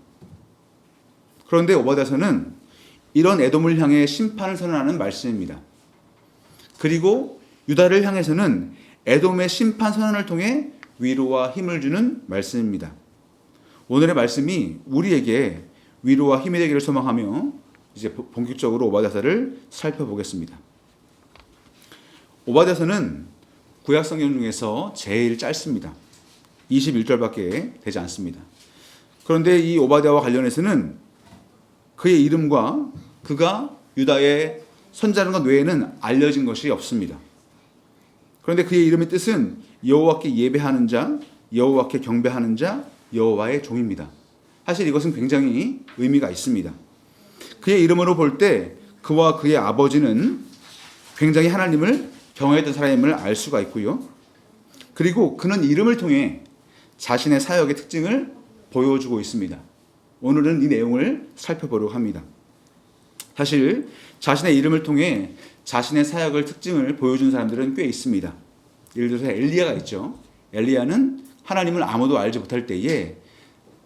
S4: 그런데 오바댜서는 이런 에돔을 향해 심판을 선언하는 말씀입니다. 그리고 유다를 향해서는 에돔의 심판 선언을 통해 위로와 힘을 주는 말씀입니다. 오늘의 말씀이 우리에게 위로와 힘이 되기를 소망하며 이제 본격적으로 오바댜서를 살펴보겠습니다. 오바댜서는 구약 성경 중에서 제일 짧습니다. 21절밖에 되지 않습니다. 그런데 이 오바댜와 관련해서는 그의 이름과 그가 유다의 선자라는 것 외에는 알려진 것이 없습니다. 그런데 그의 이름의 뜻은 여호와께 예배하는 자, 여호와께 경배하는 자, 여호와의 종입니다. 사실 이것은 굉장히 의미가 있습니다. 그의 이름으로 볼 때 그와 그의 아버지는 굉장히 하나님을 경외했던 사람임을 알 수가 있고요. 그리고 그는 이름을 통해 자신의 사역의 특징을 보여주고 있습니다. 오늘은 이 내용을 살펴보려고 합니다. 사실 자신의 이름을 통해 자신의 사역을 특징을 보여준 사람들은 꽤 있습니다. 예를 들어서 엘리야가 있죠. 엘리야는 하나님을 아무도 알지 못할 때에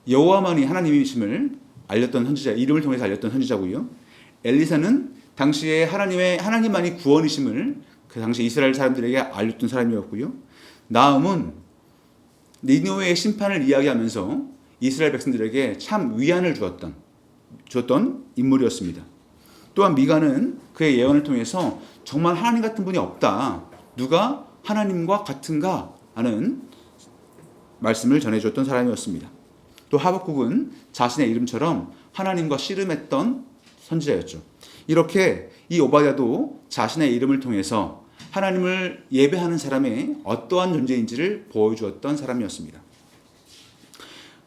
S4: 여호와만이 하나님이심을 알렸던 선지자, 이름을 통해서 알렸던 선지자고요. 엘리사는 당시에 하나님만이 구원이심을 그 당시 이스라엘 사람들에게 알렸던 사람이었고요. 나음은 니느웨의 심판을 이야기하면서 이스라엘 백성들에게 참 위안을 주었던 인물이었습니다. 또한 미가는 그의 예언을 통해서 정말 하나님 같은 분이 없다. 누가 하나님과 같은가 하는 말씀을 전해주었던 사람이었습니다. 또 하박국은 자신의 이름처럼 하나님과 씨름했던 선지자였죠. 이렇게 이 오바댜도 자신의 이름을 통해서 하나님을 예배하는 사람의 어떠한 존재인지를 보여주었던 사람이었습니다.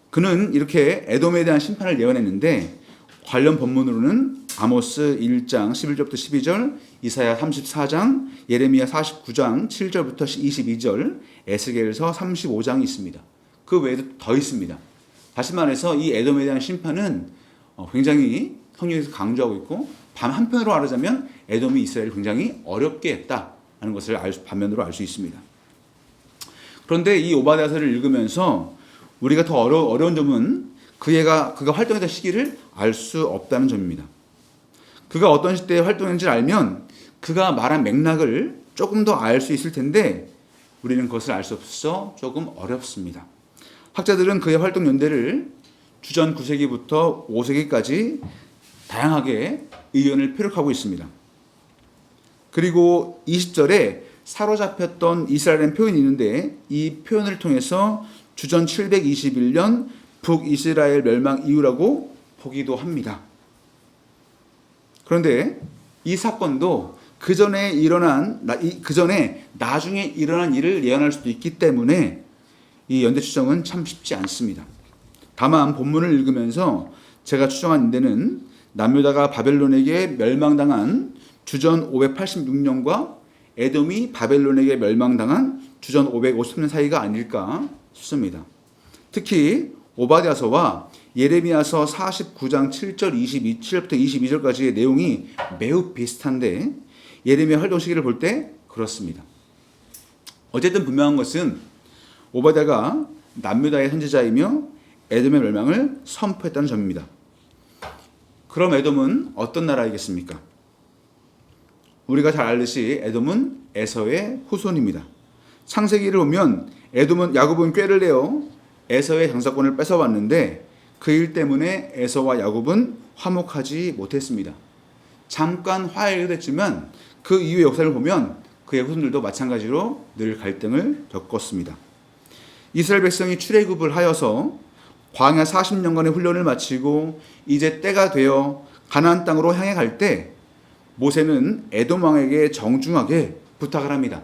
S4: 그는 이렇게 에돔에 대한 심판을 예언했는데 관련 본문으로는 아모스 1장 11절부터 12절, 이사야 34장, 예레미야 49장 7절부터 22절, 에스겔서 35장이 있습니다. 그 외에도 더 있습니다. 다시 말해서 이 에돔에 대한 심판은 굉장히 성경에서 강조하고 있고 한편으로 말하자면 에돔이 이스라엘을 굉장히 어렵게 했다는 것을 반면으로 알 수 있습니다. 그런데 이 오바댜서를 읽으면서 우리가 더 어려운 점은 그가 활동했던 시기를 알 수 없다는 점입니다. 그가 어떤 시대에 활동했는지를 알면 그가 말한 맥락을 조금 더 알 수 있을 텐데 우리는 그것을 알 수 없어서 조금 어렵습니다. 학자들은 그의 활동 연대를 주전 9세기부터 5세기까지 다양하게 의견을 표력하고 있습니다. 그리고 20절에 사로잡혔던 이스라엘이라는 표현이 있는데 이 표현을 통해서 주전 721년 북이스라엘 멸망 이후라고 보기도 합니다. 그런데 이 사건도 그 전에 나중에 일어난 일을 예언할 수도 있기 때문에 이 연대 추정은 참 쉽지 않습니다. 다만 본문을 읽으면서 제가 추정한 데는 남유다가 바벨론에게 멸망당한 주전 586년과 에돔이 바벨론에게 멸망당한 주전 550년 사이가 아닐까 싶습니다. 특히 오바댜서와 예레미야서 49장 7절 7절부터 22절까지의 내용이 매우 비슷한데 예레미야 활동 시기를 볼 때 그렇습니다. 어쨌든 분명한 것은 오바댜가 남유다의 선지자이며 에돔의 멸망을 선포했다는 점입니다. 그럼 에돔은 어떤 나라이겠습니까? 우리가 잘 알듯이 에돔은 에서의 후손입니다. 창세기를 보면 야곱은 꾀를 내어 에서의 장사권을 뺏어왔는데 그 일 때문에 에서와 야곱은 화목하지 못했습니다. 잠깐 화해가 됐지만 그 이후의 역사를 보면 그의 후손들도 마찬가지로 늘 갈등을 겪었습니다. 이스라엘 백성이 출애굽을 하여서 광야 40년간의 훈련을 마치고 이제 때가 되어 가나안 땅으로 향해 갈 때 모세는 에돔 왕에게 정중하게 부탁을 합니다.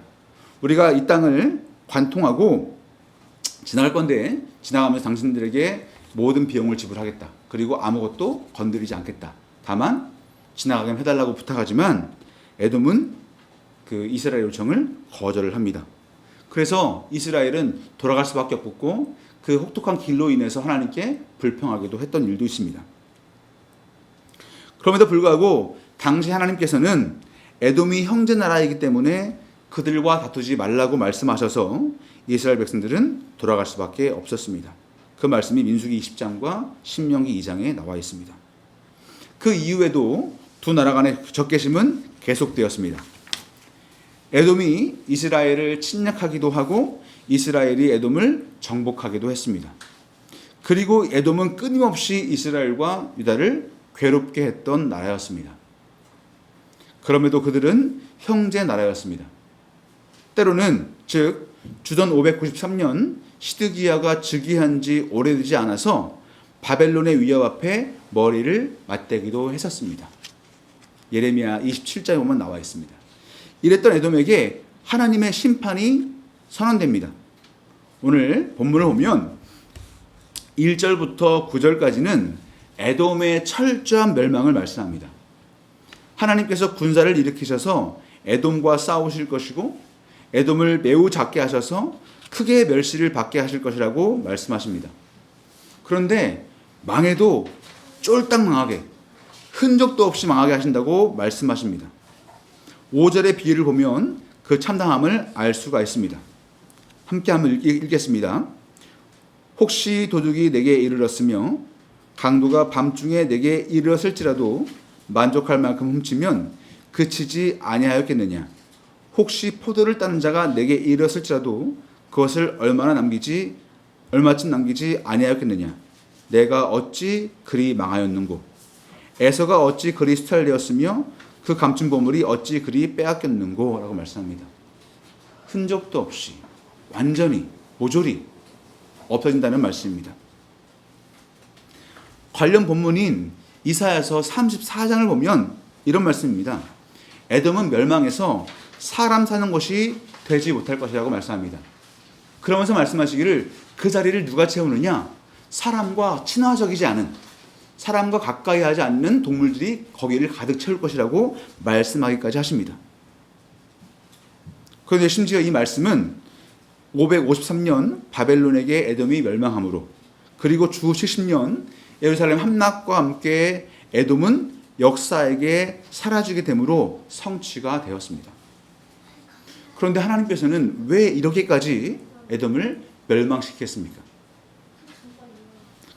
S4: 우리가 이 땅을 관통하고 지나갈 건데 지나가면서 당신들에게 모든 비용을 지불하겠다. 그리고 아무것도 건드리지 않겠다. 다만 지나가게 해달라고 부탁하지만 에돔은 그 이스라엘 요청을 거절을 합니다. 그래서 이스라엘은 돌아갈 수밖에 없고 그 혹독한 길로 인해서 하나님께 불평하기도 했던 일도 있습니다. 그럼에도 불구하고 당시 하나님께서는 에돔이 형제 나라이기 때문에 그들과 다투지 말라고 말씀하셔서 이스라엘 백성들은 돌아갈 수밖에 없었습니다. 그 말씀이 민수기 20장과 신명기 2장에 나와 있습니다. 그 이후에도 두 나라 간의 적개심은 계속되었습니다. 에돔이 이스라엘을 침략하기도 하고 이스라엘이 에돔을 정복하기도 했습니다. 그리고 에돔은 끊임없이 이스라엘과 유다를 괴롭게 했던 나라였습니다. 그럼에도 그들은 형제 나라였습니다. 때로는 즉 주전 593년 시드기야가 즉위한 지 오래되지 않아서 바벨론의 위협 앞에 머리를 맞대기도 했었습니다. 예레미야 27장에 보면 나와 있습니다. 이랬던 에돔에게 하나님의 심판이 선언됩니다. 오늘 본문을 보면 1절부터 9절까지는 에돔의 철저한 멸망을 말씀합니다. 하나님께서 군사를 일으키셔서 에돔과 싸우실 것이고 에돔을 매우 작게 하셔서 크게 멸시를 받게 하실 것이라고 말씀하십니다. 그런데 망해도 쫄딱 망하게, 흔적도 없이 망하게 하신다고 말씀하십니다. 5절의 비유를 보면 그 참담함을 알 수가 있습니다. 함께 한번 읽겠습니다. 혹시 도둑이 내게 이르렀으며 강도가 밤중에 내게 이르렀을지라도 만족할 만큼 훔치면 그치지 아니하였겠느냐. 혹시 포도를 따는 자가 내게 이르렀을지라도 그것을 얼마쯤 남기지 아니하였겠느냐. 내가 어찌 그리 망하였는고. 에서가 어찌 그리 수탈되었으며 그 감춘 보물이 어찌 그리 빼앗겼는고 라고 말씀합니다. 흔적도 없이 완전히 모조리 없어진다는 말씀입니다. 관련 본문인 이사야서 34장을 보면 이런 말씀입니다. 에돔은 멸망해서 사람 사는 곳이 되지 못할 것이라고 말씀합니다. 그러면서 말씀하시기를 그 자리를 누가 채우느냐? 사람과 친화적이지 않은, 사람과 가까이 하지 않는 동물들이 거기를 가득 채울 것이라고 말씀하기까지 하십니다. 그런데 심지어 이 말씀은 553년 바벨론에게 에돔이 멸망함으로, 그리고 주 70년 예루살렘 함락과 함께 에돔은 역사에게 사라지게 되므로 성취가 되었습니다. 그런데 하나님께서는 왜 이렇게까지 에돔을 멸망시켰습니까?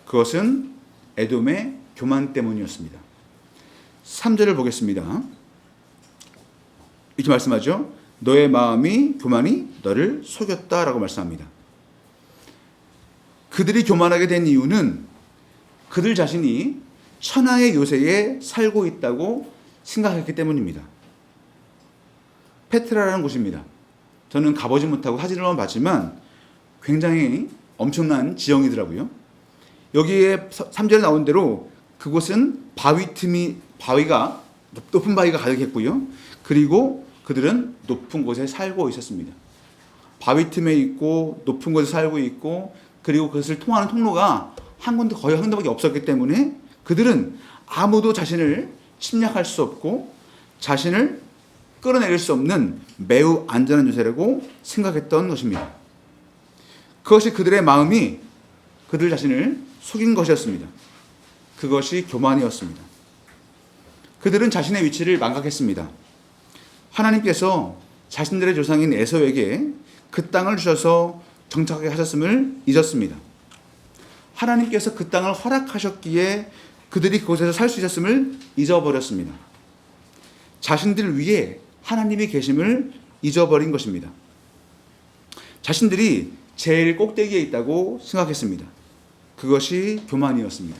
S4: 그것은 에돔의 교만 때문이었습니다. 3절을 보겠습니다. 이렇게 말씀하죠. 너의 마음이 교만이 너를 속였다라고 말씀합니다. 그들이 교만하게 된 이유는 그들 자신이 천하의 요새에 살고 있다고 생각했기 때문입니다. 페트라라는 곳입니다. 저는 가보지 못하고 사진으로만 봤지만 굉장히 엄청난 지형이더라고요. 여기에 3절에 나온 대로 그곳은 바위가 높은 바위가 가득했고요. 그리고 그들은 높은 곳에 살고 있었습니다. 바위 틈에 있고 높은 곳에 살고 있고, 그리고 그것을 통하는 통로가 거의 한 군데밖에 없었기 때문에 그들은 아무도 자신을 침략할 수 없고 자신을 끌어내릴 수 없는 매우 안전한 요새라고 생각했던 것입니다. 그것이 그들의 마음이 그들 자신을 속인 것이었습니다. 그것이 교만이었습니다. 그들은 자신의 위치를 망각했습니다. 하나님께서 자신들의 조상인 에서에게 그 땅을 주셔서 정착하게 하셨음을 잊었습니다. 하나님께서 그 땅을 허락하셨기에 그들이 그곳에서 살 수 있었음을 잊어버렸습니다. 자신들 위에 하나님이 계심을 잊어버린 것입니다. 자신들이 제일 꼭대기에 있다고 생각했습니다. 그것이 교만이었습니다.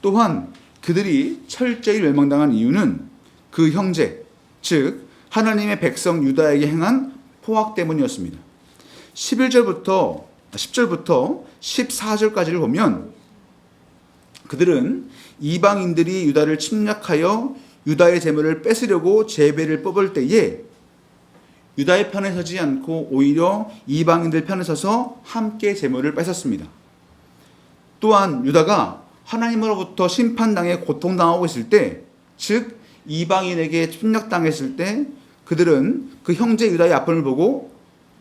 S4: 또한 그들이 철저히 멸망당한 이유는 그 형제, 즉 하나님의 백성 유다에게 행한 포악 때문이었습니다. 10절부터 14절까지를 보면 그들은 이방인들이 유다를 침략하여 유다의 재물을 뺏으려고 제배를 뽑을 때에 유다의 편에 서지 않고 오히려 이방인들 편에 서서 함께 재물을 뺏었습니다. 또한 유다가 하나님으로부터 심판당해 고통당하고 있을 때, 즉 이방인에게 침략당했을 때 그들은 그 형제 유다의 아픔을 보고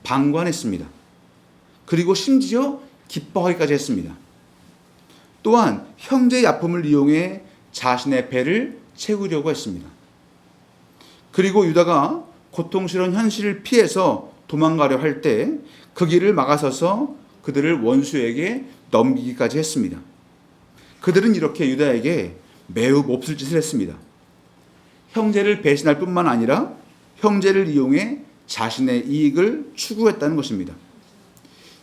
S4: 방관했습니다. 그리고 심지어 기뻐하기까지 했습니다. 또한 형제의 아픔을 이용해 자신의 배를 채우려고 했습니다. 그리고 유다가 고통스러운 현실을 피해서 도망가려 할 때 그 길을 막아서서 그들을 원수에게 넘기기까지 했습니다. 그들은 이렇게 유다에게 매우 몹쓸 짓을 했습니다. 형제를 배신할 뿐만 아니라 형제를 이용해 자신의 이익을 추구했다는 것입니다.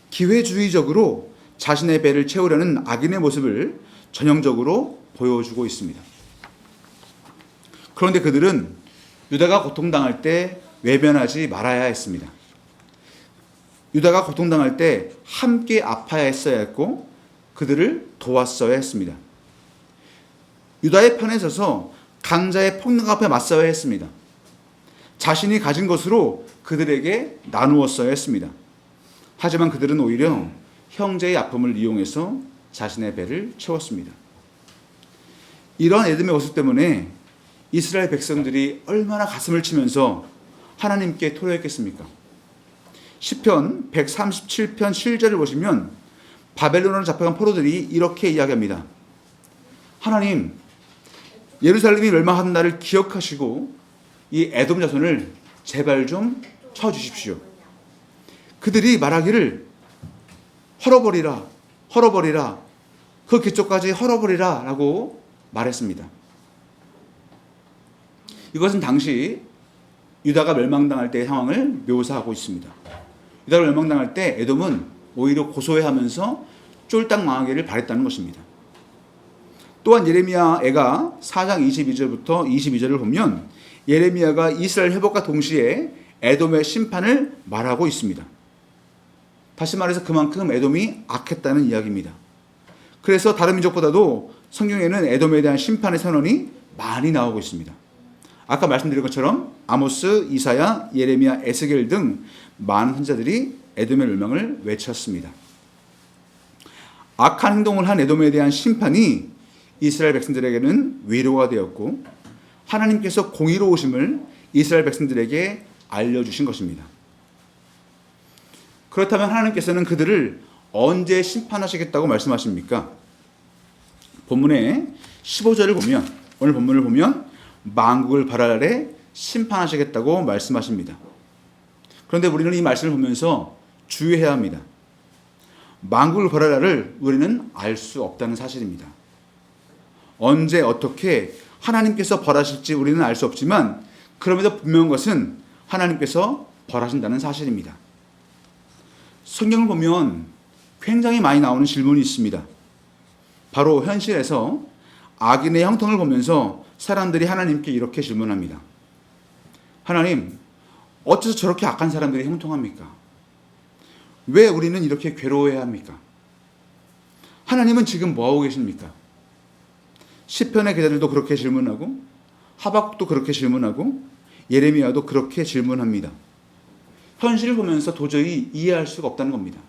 S4: 기회주의적으로 자신의 배를 채우려는 악인의 모습을 전형적으로 보여주고 있습니다. 그런데 그들은 유다가 고통당할 때 외면하지 말아야 했습니다. 유다가 고통당할 때 함께 아파야 했어야 했고 그들을 도왔어야 했습니다. 유다의 편에 서서 강자의 폭력 앞에 맞서야 했습니다. 자신이 가진 것으로 그들에게 나누었어야 했습니다. 하지만 그들은 오히려 형제의 아픔을 이용해서 자신의 배를 채웠습니다. 이러한 에돔의 모습 때문에 이스라엘 백성들이 얼마나 가슴을 치면서 하나님께 토로했겠습니까? 시편 137편 7절을 보시면 바벨론으로 잡혀간 포로들이 이렇게 이야기합니다. 하나님, 예루살렘이 멸망하는 날을 기억하시고 이 에돔 자손을 제발 좀 쳐주십시오. 그들이 말하기를 헐어버리라, 헐어버리라, 그 기초까지 헐어버리라 라고 말했습니다. 이것은 당시 유다가 멸망당할 때의 상황을 묘사하고 있습니다. 유다가 멸망당할 때 에돔은 오히려 고소해하면서 쫄딱 망하기를 바랬다는 것입니다. 또한 예레미야 애가 4장 22절부터 22절을 보면 예레미야가 이스라엘 회복과 동시에 에돔의 심판을 말하고 있습니다. 다시 말해서 그만큼 에돔이 악했다는 이야기입니다. 그래서 다른 민족보다도 성경에는 에돔에 대한 심판의 선언이 많이 나오고 있습니다. 아까 말씀드린 것처럼 아모스, 이사야, 예레미야, 에스겔 등 많은 선지자들이 에돔의 멸망을 외쳤습니다. 악한 행동을 한 에돔에 대한 심판이 이스라엘 백성들에게는 위로가 되었고 하나님께서 공의로우심을 이스라엘 백성들에게 알려주신 것입니다. 그렇다면 하나님께서는 그들을 언제 심판하시겠다고 말씀하십니까? 본문의 15절을 보면, 오늘 본문을 보면 만국을 발할 날에 심판하시겠다고 말씀하십니다. 그런데 우리는 이 말씀을 보면서 주의해야 합니다. 만국을 발할 날을 우리는 알 수 없다는 사실입니다. 언제 어떻게 하나님께서 벌하실지 우리는 알 수 없지만 그럼에도 분명한 것은 하나님께서 벌하신다는 사실입니다. 성경을 보면 굉장히 많이 나오는 질문이 있습니다. 바로 현실에서 악인의 형통을 보면서 사람들이 하나님께 이렇게 질문합니다. 하나님, 어째서 저렇게 악한 사람들이 형통합니까? 왜 우리는 이렇게 괴로워해야 합니까? 하나님은 지금 뭐하고 계십니까? 시편의 기자들도 그렇게 질문하고 하박국도 그렇게 질문하고 예레미야도 그렇게 질문합니다. 현실을 보면서 도저히 이해할 수가 없다는 겁니다.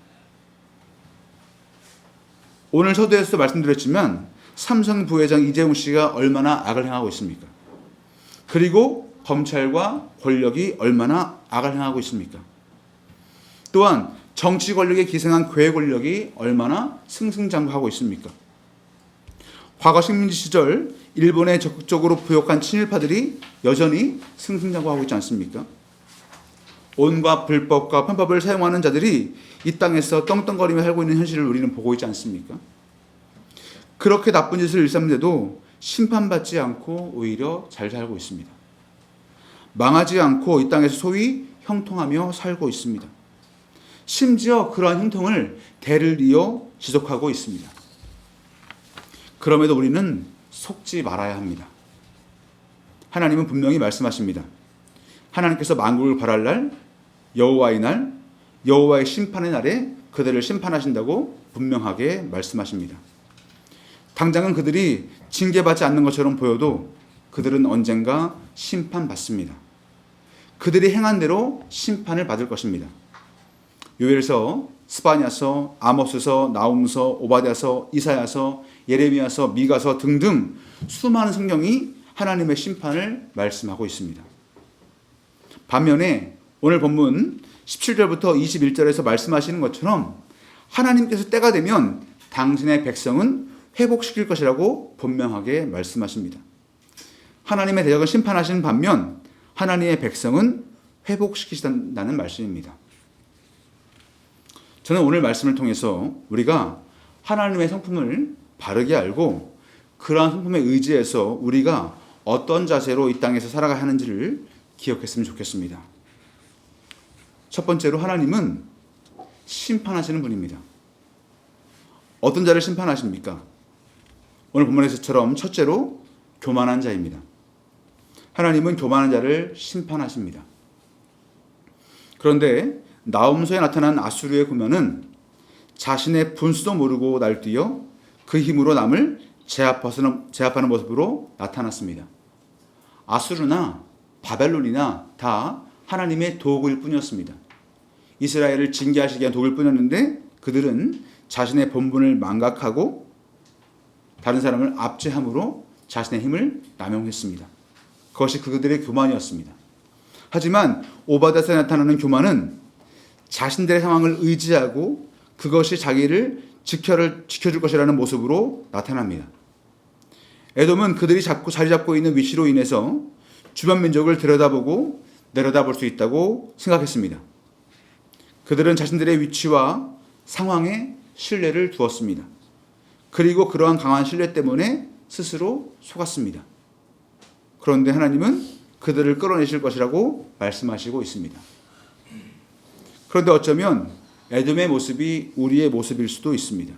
S4: 오늘 서두에서도 말씀드렸지만 삼성 부회장 이재용 씨가 얼마나 악을 행하고 있습니까? 그리고 검찰과 권력이 얼마나 악을 행하고 있습니까? 또한 정치 권력에 기생한 교회 권력이 얼마나 승승장구하고 있습니까? 과거 식민지 시절 일본에 적극적으로 부역한 친일파들이 여전히 승승장구하고 있지 않습니까? 온갖 불법과 편법을 사용하는 자들이 이 땅에서 떵떵거리며 살고 있는 현실을 우리는 보고 있지 않습니까? 그렇게 나쁜 짓을 일삼는데도 심판받지 않고 오히려 잘 살고 있습니다. 망하지 않고 이 땅에서 소위 형통하며 살고 있습니다. 심지어 그러한 형통을 대를 이어 지속하고 있습니다. 그럼에도 우리는 속지 말아야 합니다. 하나님은 분명히 말씀하십니다. 하나님께서 만국을 발할 날, 여호와의 날, 여호와의 심판의 날에 그들을 심판하신다고 분명하게 말씀하십니다. 당장은 그들이 징계받지 않는 것처럼 보여도 그들은 언젠가 심판받습니다. 그들이 행한 대로 심판을 받을 것입니다. 요엘서, 스바냐서, 아모스서, 나훔서, 오바댜서, 이사야서, 예레미야서, 미가서 등등 수많은 성경이 하나님의 심판을 말씀하고 있습니다. 반면에 오늘 본문 17절부터 21절에서 말씀하시는 것처럼 하나님께서 때가 되면 당신의 백성은 회복시킬 것이라고 분명하게 말씀하십니다. 하나님의 대적을 심판하시는 반면 하나님의 백성은 회복시키신다는 말씀입니다. 저는 오늘 말씀을 통해서 우리가 하나님의 성품을 바르게 알고 그러한 성품에 의지해서 우리가 어떤 자세로 이 땅에서 살아가야 하는지를 기억했으면 좋겠습니다. 첫 번째로 하나님은 심판하시는 분입니다. 어떤 자를 심판하십니까? 오늘 본문에서처럼 첫째로 교만한 자입니다. 하나님은 교만한 자를 심판하십니다. 그런데 나홈서에 나타난 아수르의 고면은 자신의 분수도 모르고 날뛰어 그 힘으로 남을 제압하는 모습으로 나타났습니다. 아수르나 바벨론이나 다 하나님의 도구일 뿐이었습니다. 이스라엘을 징계하시기 위한 도구일 뿐이었는데 그들은 자신의 본분을 망각하고 다른 사람을 압제함으로 자신의 힘을 남용했습니다. 그것이 그들의 교만이었습니다. 하지만 오바댜서에 나타나는 교만은 자신들의 상황을 의지하고 그것이 자기를 지켜줄 것이라는 모습으로 나타납니다. 에돔은 그들이 자리 잡고 있는 위치로 인해서 주변 민족을 들여다보고 내려다볼 수 있다고 생각했습니다. 그들은 자신들의 위치와 상황에 신뢰를 두었습니다. 그리고 그러한 강한 신뢰 때문에 스스로 속았습니다. 그런데 하나님은 그들을 끌어내실 것이라고 말씀하시고 있습니다. 그런데 어쩌면 에돔의 모습이 우리의 모습일 수도 있습니다.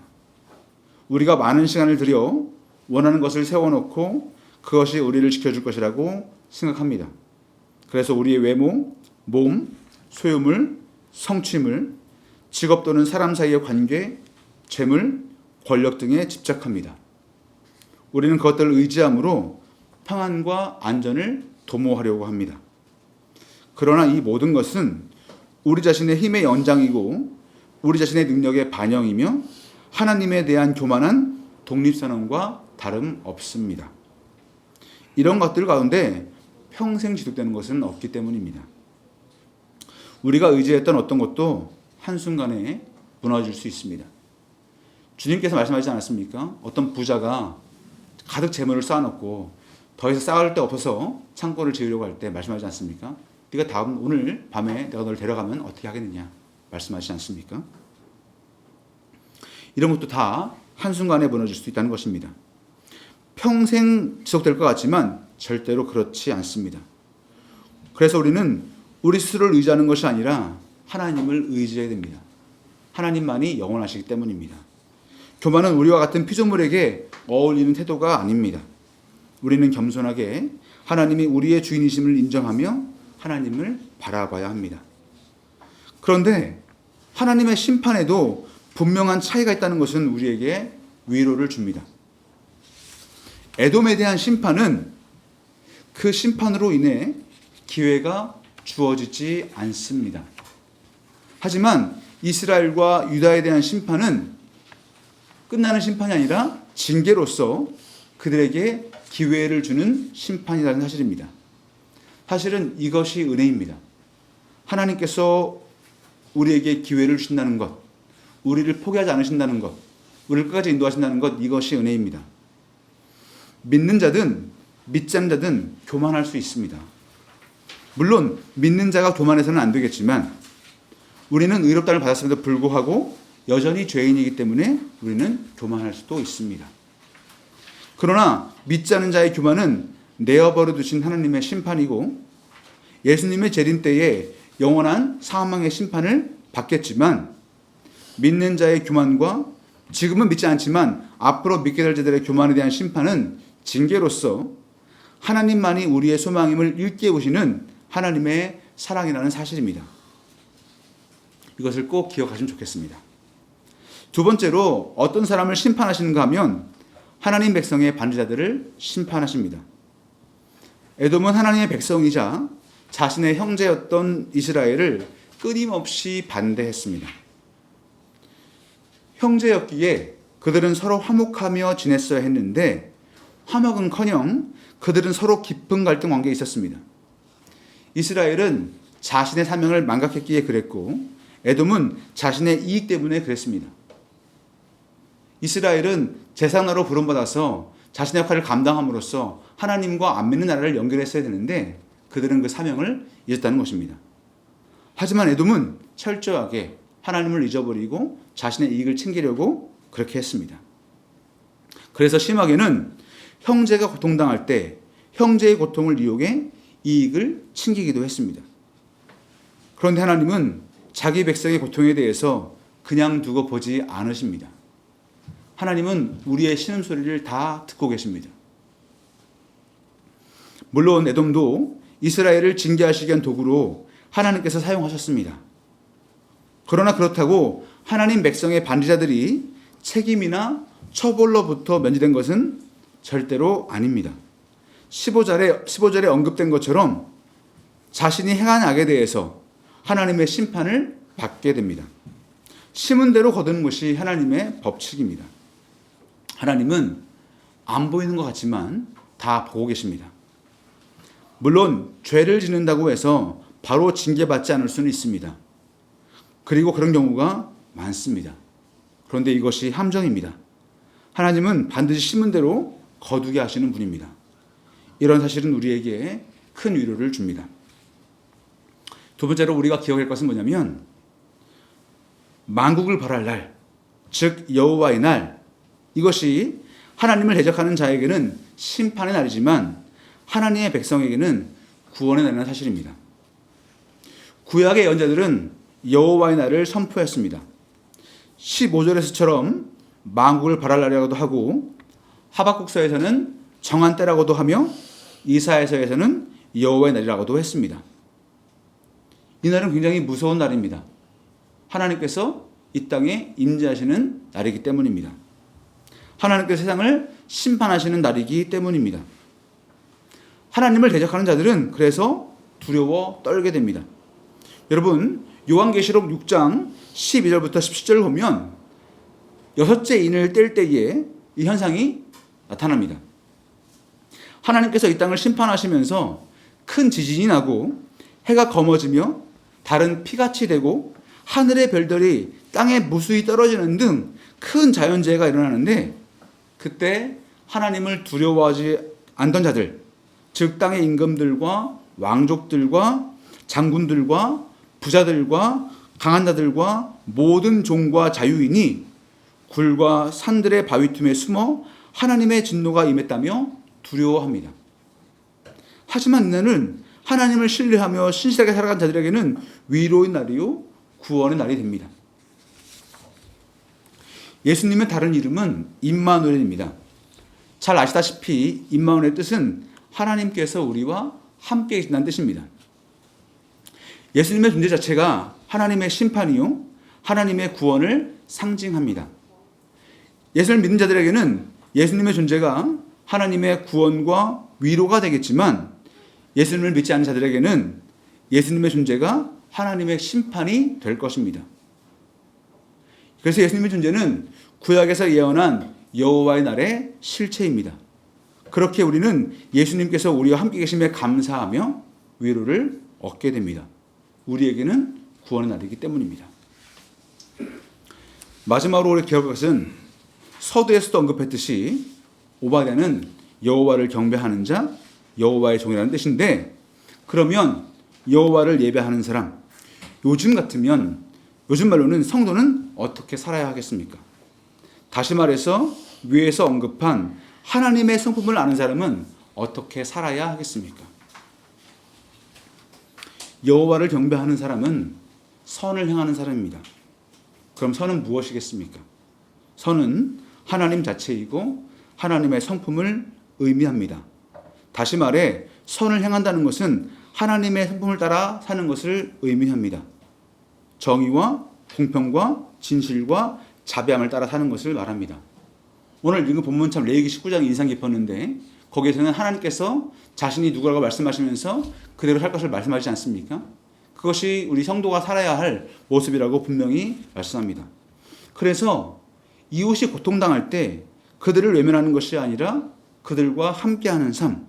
S4: 우리가 많은 시간을 들여 원하는 것을 세워놓고 그것이 우리를 지켜줄 것이라고 생각합니다. 그래서 우리의 외모, 몸, 소유물, 성취물, 직업 또는 사람 사이의 관계, 재물, 권력 등에 집착합니다. 우리는 그것들을 의지함으로 평안과 안전을 도모하려고 합니다. 그러나 이 모든 것은 우리 자신의 힘의 연장이고 우리 자신의 능력의 반영이며 하나님에 대한 교만한 독립선언과 다름없습니다. 이런 것들 가운데 평생 지속되는 것은 없기 때문입니다. 우리가 의지했던 어떤 것도 한순간에 무너질 수 있습니다. 주님께서 말씀하시지 않았습니까? 어떤 부자가 가득 재물을 쌓아놓고 더 이상 쌓을 데 없어서 창고를 지으려고 할 때 말씀하지 않습니까? 네가 오늘 밤에 내가 너를 데려가면 어떻게 하겠느냐 말씀하시지 않습니까? 이런 것도 다 한순간에 무너질 수 있다는 것입니다. 평생 지속될 것 같지만 절대로 그렇지 않습니다. 그래서 우리는 우리 스스로를 의지하는 것이 아니라 하나님을 의지해야 됩니다. 하나님만이 영원하시기 때문입니다. 교만은 우리와 같은 피조물에게 어울리는 태도가 아닙니다. 우리는 겸손하게 하나님이 우리의 주인이심을 인정하며 하나님을 바라봐야 합니다. 그런데 하나님의 심판에도 분명한 차이가 있다는 것은 우리에게 위로를 줍니다. 에돔에 대한 심판은 그 심판으로 인해 기회가 주어지지 않습니다. 하지만 이스라엘과 유다에 대한 심판은 끝나는 심판이 아니라 징계로서 그들에게 기회를 주는 심판이라는 사실입니다. 사실은 이것이 은혜입니다. 하나님께서 우리에게 기회를 주신다는 것, 우리를 포기하지 않으신다는 것, 우리를 끝까지 인도하신다는 것, 이것이 은혜입니다. 믿는 자든 믿지 않는 자든 교만할 수 있습니다. 물론 믿는 자가 교만해서는 안 되겠지만 우리는 의롭다를 받았음에도 불구하고 여전히 죄인이기 때문에 우리는 교만할 수도 있습니다. 그러나 믿지 않는 자의 교만은 내어버려 두신 하나님의 심판이고 예수님의 재림 때에 영원한 사망의 심판을 받겠지만 믿는 자의 교만과 지금은 믿지 않지만 앞으로 믿게 될 자들의 교만에 대한 심판은 징계로서 하나님만이 우리의 소망임을 일깨우시는 하나님의 사랑이라는 사실입니다. 이것을 꼭 기억하시면 좋겠습니다. 두 번째로 어떤 사람을 심판하시는가 하면 하나님 백성의 반대자들을 심판하십니다. 에돔은 하나님의 백성이자 자신의 형제였던 이스라엘을 끊임없이 반대했습니다. 형제였기에 그들은 서로 화목하며 지냈어야 했는데 화목은커녕 그들은 서로 깊은 갈등 관계에 있었습니다. 이스라엘은 자신의 사명을 망각했기에 그랬고 에돔은 자신의 이익 때문에 그랬습니다. 이스라엘은 제사장으로 부름받아서 자신의 역할을 감당함으로써 하나님과 안 믿는 나라를 연결했어야 되는데 그들은 그 사명을 잊었다는 것입니다. 하지만 에돔은 철저하게 하나님을 잊어버리고 자신의 이익을 챙기려고 그렇게 했습니다. 그래서 심하게는 형제가 고통당할 때 형제의 고통을 이용해 이익을 챙기기도 했습니다. 그런데 하나님은 자기 백성의 고통에 대해서 그냥 두고 보지 않으십니다. 하나님은 우리의 신음소리를 다 듣고 계십니다. 물론 에돔도 이스라엘을 징계하시기 위한 도구로 하나님께서 사용하셨습니다. 그러나 그렇다고 하나님 백성의 반지자들이 책임이나 처벌로부터 면제된 것은 절대로 아닙니다. 15절에 언급된 것처럼 자신이 행한 악에 대해서 하나님의 심판을 받게 됩니다. 심은 대로 거두는 것이 하나님의 법칙입니다. 하나님은 안 보이는 것 같지만 다 보고 계십니다. 물론 죄를 짓는다고 해서 바로 징계받지 않을 수는 있습니다. 그리고 그런 경우가 많습니다. 그런데 이것이 함정입니다. 하나님은 반드시 심은 대로 거두게 하시는 분입니다. 이런 사실은 우리에게 큰 위로를 줍니다. 두 번째로 우리가 기억할 것은 뭐냐면 만국을 벌할 날, 즉 여호와의 날, 이것이 하나님을 대적하는 자에게는 심판의 날이지만 하나님의 백성에게는 구원의 날이라는 사실입니다. 구약의 예언자들은 여호와의 날을 선포했습니다. 15절에서처럼 만국을 벌할 날이라고도 하고 하박국서에서는 정한 때라고도 하며 이사야서에서는 여호와의 날이라고도 했습니다. 이 날은 굉장히 무서운 날입니다. 하나님께서 이 땅에 임재하시는 날이기 때문입니다. 하나님께서 세상을 심판하시는 날이기 때문입니다. 하나님을 대적하는 자들은 그래서 두려워 떨게 됩니다. 여러분, 요한계시록 6장 12절부터 17절을 보면 여섯째 인을 뗄 때에 이 현상이 나타납니다. 하나님께서 이 땅을 심판하시면서 큰 지진이 나고 해가 검어지며 달은 피같이 되고 하늘의 별들이 땅에 무수히 떨어지는 등 큰 자연재해가 일어나는데 그때 하나님을 두려워하지 않던 자들, 즉 땅의 임금들과 왕족들과 장군들과 부자들과 강한 자들과 모든 종과 자유인이 굴과 산들의 바위 틈에 숨어 하나님의 진노가 임했다며 두려워합니다. 하지만 이날은 하나님을 신뢰하며 신실하게 살아간 자들에게는 위로의 날이요 구원의 날이 됩니다. 예수님의 다른 이름은 임마누엘입니다. 잘 아시다시피 임마누엘의 뜻은 하나님께서 우리와 함께 계신다는 뜻입니다. 예수님의 존재 자체가 하나님의 심판이요 하나님의 구원을 상징합니다. 예수를 믿는 자들에게는 예수님의 존재가 하나님의 구원과 위로가 되겠지만 예수님을 믿지 않는 자들에게는 예수님의 존재가 하나님의 심판이 될 것입니다. 그래서 예수님의 존재는 구약에서 예언한 여호와의 날의 실체입니다. 그렇게 우리는 예수님께서 우리와 함께 계심에 감사하며 위로를 얻게 됩니다. 우리에게는 구원의 날이기 때문입니다. 마지막으로 우리 기억할 것은 서두에서도 언급했듯이 오바댜는 여호와를 경배하는 자, 여호와의 종이라는 뜻인데 그러면 여호와를 예배하는 사람, 요즘 말로는 성도는 어떻게 살아야 하겠습니까? 다시 말해서 위에서 언급한 하나님의 성품을 아는 사람은 어떻게 살아야 하겠습니까? 여호와를 경배하는 사람은 선을 행하는 사람입니다. 그럼 선은 무엇이겠습니까? 선은 하나님 자체이고 하나님의 성품을 의미합니다. 다시 말해 선을 행한다는 것은 하나님의 성품을 따라 사는 것을 의미합니다. 정의와 공평과 진실과 자비함을 따라 사는 것을 말합니다. 오늘 읽은 본문 참 레위기 19장이 인상 깊었는데 거기에서는 하나님께서 자신이 누구라고 말씀하시면서 그대로 살 것을 말씀하시지 않습니까? 그것이 우리 성도가 살아야 할 모습이라고 분명히 말씀합니다. 그래서 이웃이 고통당할 때 그들을 외면하는 것이 아니라 그들과 함께하는 삶,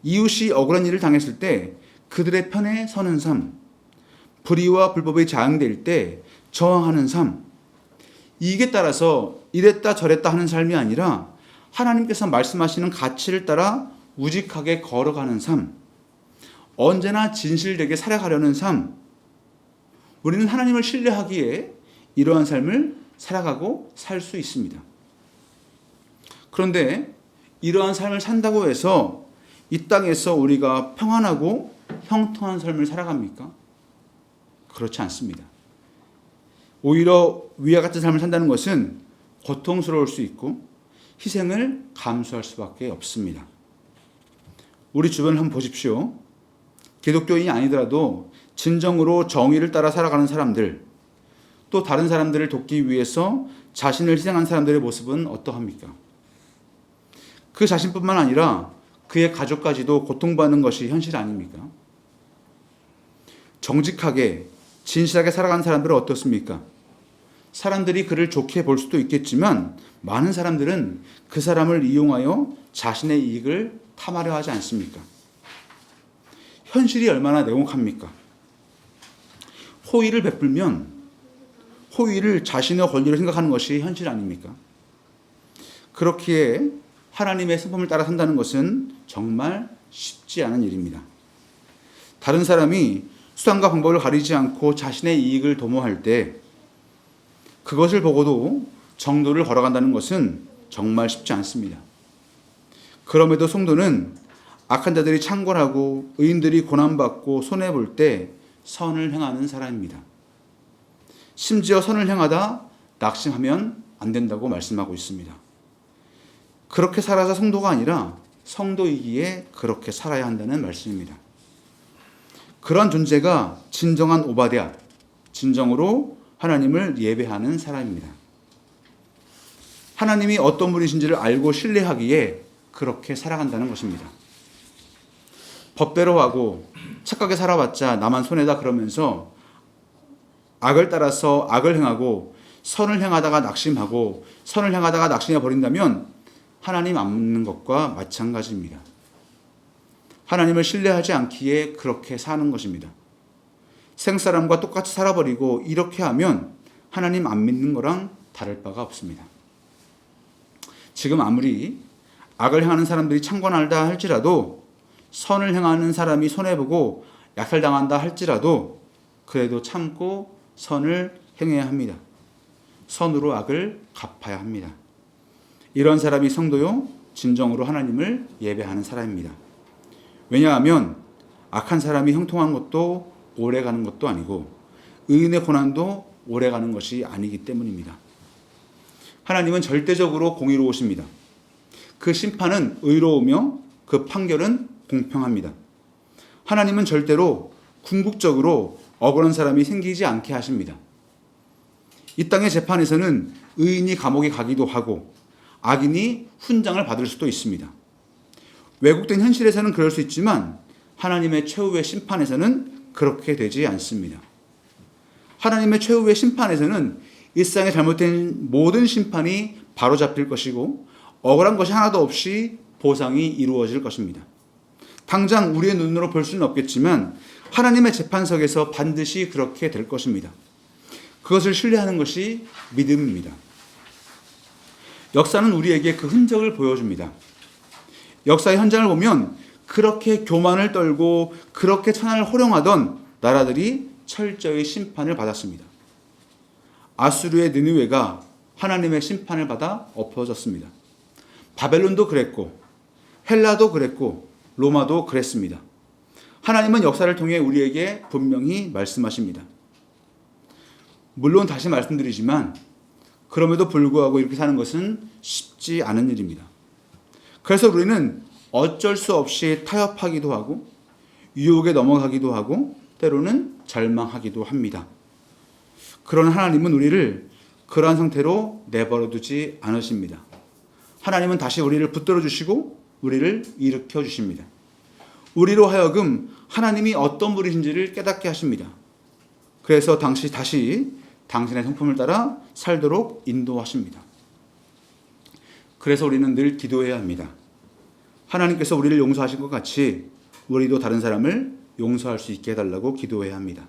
S4: 이웃이 억울한 일을 당했을 때 그들의 편에 서는 삶, 불의와 불법이 자행될 때 저항하는 삶, 이익에 따라서 이랬다 저랬다 하는 삶이 아니라 하나님께서 말씀하시는 가치를 따라 우직하게 걸어가는 삶, 언제나 진실되게 살아가려는 삶, 우리는 하나님을 신뢰하기에 이러한 삶을 살아가고 살 수 있습니다. 그런데 이러한 삶을 산다고 해서 이 땅에서 우리가 평안하고 형통한 삶을 살아갑니까? 그렇지 않습니다. 오히려 위와 같은 삶을 산다는 것은 고통스러울 수 있고 희생을 감수할 수밖에 없습니다. 우리 주변을 한번 보십시오. 기독교인이 아니더라도 진정으로 정의를 따라 살아가는 사람들, 또 다른 사람들을 돕기 위해서 자신을 희생한 사람들의 모습은 어떠합니까? 그 자신뿐만 아니라 그의 가족까지도 고통받는 것이 현실 아닙니까? 정직하게 진실하게 살아가는 사람들은 어떻습니까? 사람들이 그를 좋게 볼 수도 있겠지만 많은 사람들은 그 사람을 이용하여 자신의 이익을 탐하려 하지 않습니까? 현실이 얼마나 냉혹합니까? 호의를 베풀면 호의를 자신의 권리로 생각하는 것이 현실 아닙니까? 그렇기에 하나님의 성품을 따라 산다는 것은 정말 쉽지 않은 일입니다. 다른 사람이 수단과 방법을 가리지 않고 자신의 이익을 도모할 때 그것을 보고도 정도를 걸어간다는 것은 정말 쉽지 않습니다. 그럼에도 성도는 악한 자들이 창궐하고 의인들이 고난받고 손해볼 때 선을 행하는 사람입니다. 심지어 선을 행하다 낙심하면 안 된다고 말씀하고 있습니다. 그렇게 살아서 성도가 아니라 성도이기에 그렇게 살아야 한다는 말씀입니다. 그러한 존재가 진정한 오바댜, 진정으로 하나님을 예배하는 사람입니다. 하나님이 어떤 분이신지를 알고 신뢰하기에 그렇게 살아간다는 것입니다. 법대로 하고 착하게 살아봤자 나만 손해다 그러면서 악을 따라서 악을 행하고 선을 행하다가 낙심하고 선을 행하다가 낙심해 버린다면 하나님 안 믿는 것과 마찬가지입니다. 하나님을 신뢰하지 않기에 그렇게 사는 것입니다. 생사람과 똑같이 살아버리고 이렇게 하면 하나님 안 믿는 거랑 다를 바가 없습니다. 지금 아무리 악을 행하는 사람들이 창궐한다 할지라도 선을 행하는 사람이 손해보고 약탈당한다 할지라도 그래도 참고 선을 행해야 합니다. 선으로 악을 갚아야 합니다. 이런 사람이 성도요 진정으로 하나님을 예배하는 사람입니다. 왜냐하면 악한 사람이 형통한 것도 오래가는 것도 아니고 의인의 고난도 오래가는 것이 아니기 때문입니다. 하나님은 절대적으로 공의로우십니다. 그 심판은 의로우며 그 판결은 공평합니다. 하나님은 절대로 궁극적으로 억울한 사람이 생기지 않게 하십니다. 이 땅의 재판에서는 의인이 감옥에 가기도 하고 악인이 훈장을 받을 수도 있습니다. 왜곡된 현실에서는 그럴 수 있지만 하나님의 최후의 심판에서는 그렇게 되지 않습니다. 하나님의 최후의 심판에서는 일상에 잘못된 모든 심판이 바로잡힐 것이고 억울한 것이 하나도 없이 보상이 이루어질 것입니다. 당장 우리의 눈으로 볼 수는 없겠지만 하나님의 재판석에서 반드시 그렇게 될 것입니다. 그것을 신뢰하는 것이 믿음입니다. 역사는 우리에게 그 흔적을 보여줍니다. 역사의 현장을 보면 그렇게 교만을 떨고 그렇게 천하를 호령하던 나라들이 철저히 심판을 받았습니다. 아수르의 느느웨가 하나님의 심판을 받아 엎어졌습니다. 바벨론도 그랬고 헬라도 그랬고 로마도 그랬습니다. 하나님은 역사를 통해 우리에게 분명히 말씀하십니다. 물론 다시 말씀드리지만 그럼에도 불구하고 이렇게 사는 것은 쉽지 않은 일입니다. 그래서 우리는 어쩔 수 없이 타협하기도 하고 유혹에 넘어가기도 하고 때로는 절망하기도 합니다. 그러나 하나님은 우리를 그러한 상태로 내버려 두지 않으십니다. 하나님은 다시 우리를 붙들어 주시고 우리를 일으켜 주십니다. 우리로 하여금 하나님이 어떤 분이신지를 깨닫게 하십니다. 그래서 다시 당신의 성품을 따라 살도록 인도하십니다. 그래서 우리는 늘 기도해야 합니다. 하나님께서 우리를 용서하신 것 같이 우리도 다른 사람을 용서할 수 있게 해달라고 기도해야 합니다.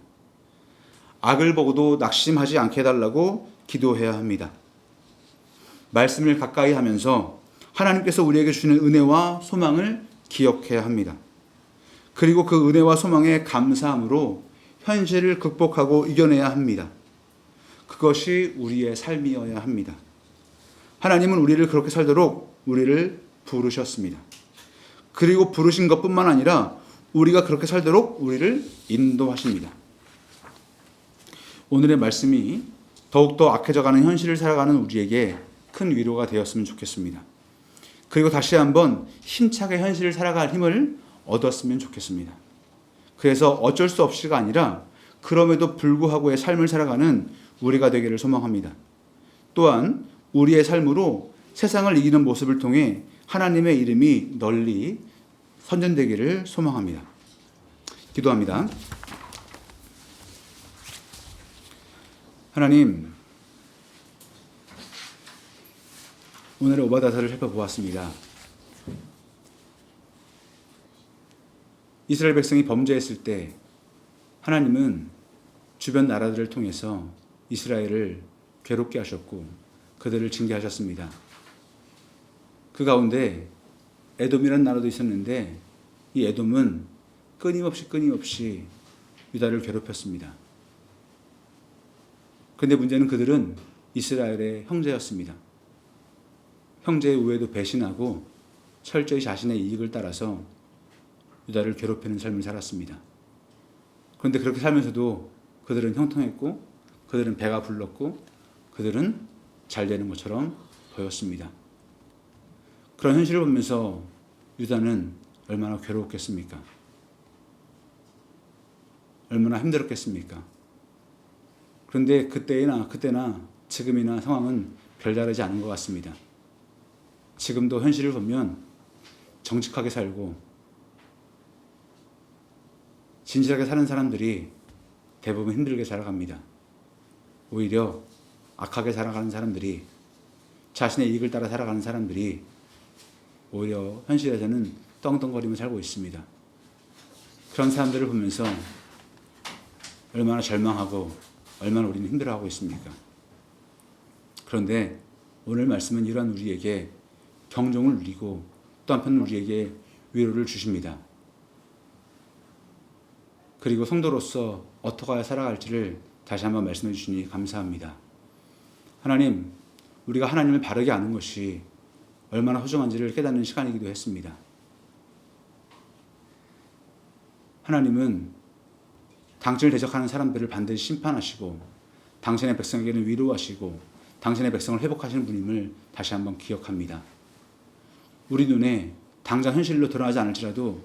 S4: 악을 보고도 낙심하지 않게 해달라고 기도해야 합니다. 말씀을 가까이 하면서 하나님께서 우리에게 주시는 은혜와 소망을 기억해야 합니다. 그리고 그 은혜와 소망에 감사함으로 현실을 극복하고 이겨내야 합니다. 그것이 우리의 삶이어야 합니다. 하나님은 우리를 그렇게 살도록 우리를 부르셨습니다. 그리고 부르신 것뿐만 아니라 우리가 그렇게 살도록 우리를 인도하십니다. 오늘의 말씀이 더욱더 악해져가는 현실을 살아가는 우리에게 큰 위로가 되었으면 좋겠습니다. 그리고 다시 한번 힘차게 현실을 살아갈 힘을 얻었으면 좋겠습니다. 그래서 어쩔 수 없이가 아니라 그럼에도 불구하고의 삶을 살아가는 우리가 되기를 소망합니다. 또한 우리의 삶으로 세상을 이기는 모습을 통해 하나님의 이름이 널리 선전되기를 소망합니다. 기도합니다. 하나님, 오늘의 오바다서를 살펴보았습니다. 이스라엘 백성이 범죄했을 때 하나님은 주변 나라들을 통해서 이스라엘을 괴롭게 하셨고 그들을 징계하셨습니다. 그 가운데 에돔이라는 나라도 있었는데 이 에돔은 끊임없이 유다를 괴롭혔습니다. 그런데 문제는 그들은 이스라엘의 형제였습니다. 형제의 우애도 배신하고 철저히 자신의 이익을 따라서 유다를 괴롭히는 삶을 살았습니다. 그런데 그렇게 살면서도 그들은 형통했고 그들은 배가 불렀고 그들은 잘 되는 것처럼 보였습니다. 그런 현실을 보면서 유다는 얼마나 괴로웠겠습니까? 얼마나 힘들었겠습니까? 그런데 그때나 지금이나 상황은 별다르지 않은 것 같습니다. 지금도 현실을 보면 정직하게 살고 진실하게 사는 사람들이 대부분 힘들게 살아갑니다. 오히려 악하게 살아가는 사람들이, 자신의 이익을 따라 살아가는 사람들이 오히려 현실에서는 떵떵거리며 살고 있습니다. 그런 사람들을 보면서 얼마나 절망하고 얼마나 우리는 힘들어하고 있습니까? 그런데 오늘 말씀은 이러한 우리에게 경종을 울리고 또 한편 우리에게 위로를 주십니다. 그리고 성도로서 어떻게 살아갈지를 다시 한번 말씀해 주시니 감사합니다. 하나님, 우리가 하나님을 바르게 아는 것이 얼마나 소중한지를 깨닫는 시간이기도 했습니다. 하나님은 당신을 대적하는 사람들을 반드시 심판하시고 당신의 백성에게는 위로하시고 당신의 백성을 회복하시는 분임을 다시 한번 기억합니다. 우리 눈에 당장 현실로 드러나지 않을지라도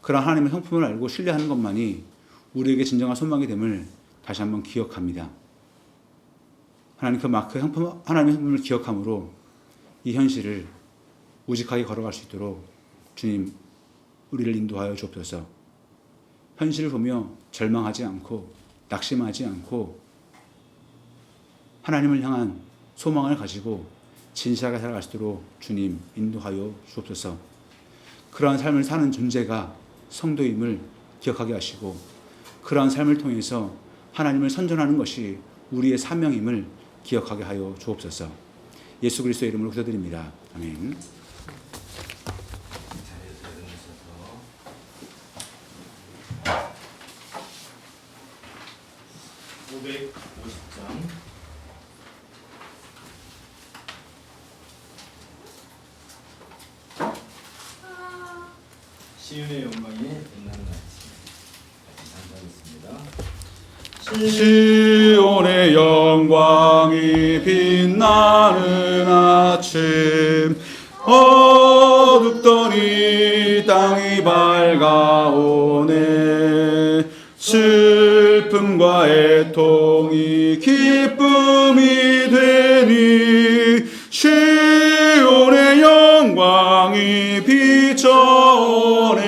S4: 그런 하나님의 성품을 알고 신뢰하는 것만이 우리에게 진정한 소망이 됨을 다시 한번 기억합니다. 하나님 하나님의 성품을 기억함으로 이 현실을 우직하게 걸어갈 수 있도록 주님 우리를 인도하여 주옵소서. 현실을 보며 절망하지 않고 낙심하지 않고 하나님을 향한 소망을 가지고 진실하게 살아갈 수 있도록 주님 인도하여 주옵소서. 그러한 삶을 사는 존재가 성도임을 기억하게 하시고 그러한 삶을 통해서 하나님을 선전하는 것이 우리의 사명임을 기억하게 하여 주옵소서. 예수 그리스도의 이름으로 기도드립니다. 아멘.
S1: 550장 시윤의 영광이 빛나는 아침.
S4: 시온의 영광이 빛나는 아침, 어둡던 이 땅이 밝아오네. 슬픔과 애통이 기쁨이 되니 시온의 영광이 비춰오네.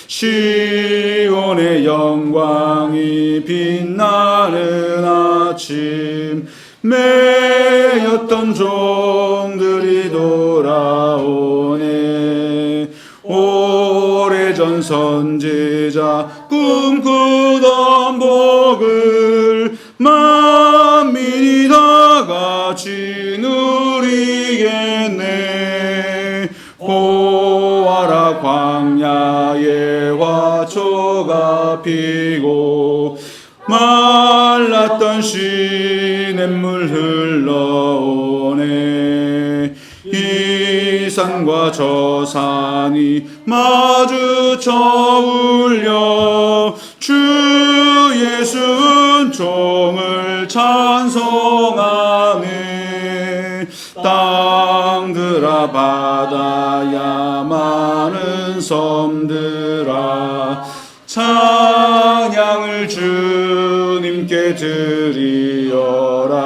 S4: 시온의 영광이 빛나는 아침, 매였던 종들이 돌아오네. 오래전 선지자 꿈꾸던 복을 만민이 다 같이 누리겠네. 보아라 광야에 화초가 피고 말랐던 시냇물 흘러오네. 이 산과 저 산이 마주쳐 울려 주 예수 은총을 찬송하네. 땅들아 바다야 많은 섬들아 찬양을 주님께 드리어라.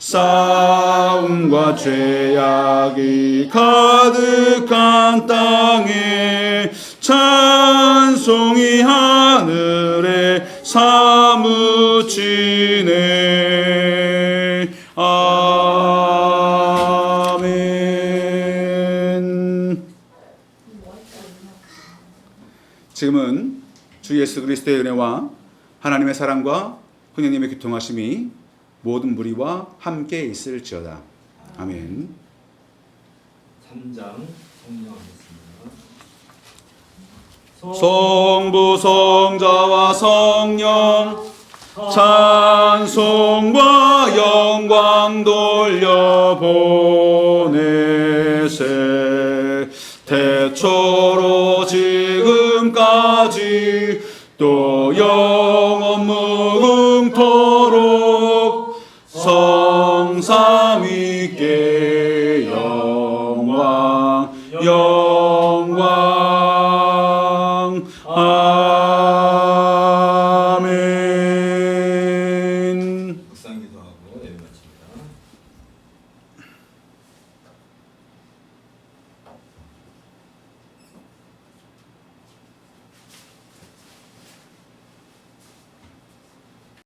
S4: 싸움과 죄악이 가득한 땅에 찬송이 하늘에 사무치네. 아멘. 지금은 주 예수 그리스도의 은혜와 하나님의 사랑과 성령님의 교통하심이 모든 무리와 함께 있을지어다. 아멘.
S1: 3장 성령하겠습니다.
S4: 성부 성자와 성령 찬송과 영광 돌려보내세. 태초로 지금까지 또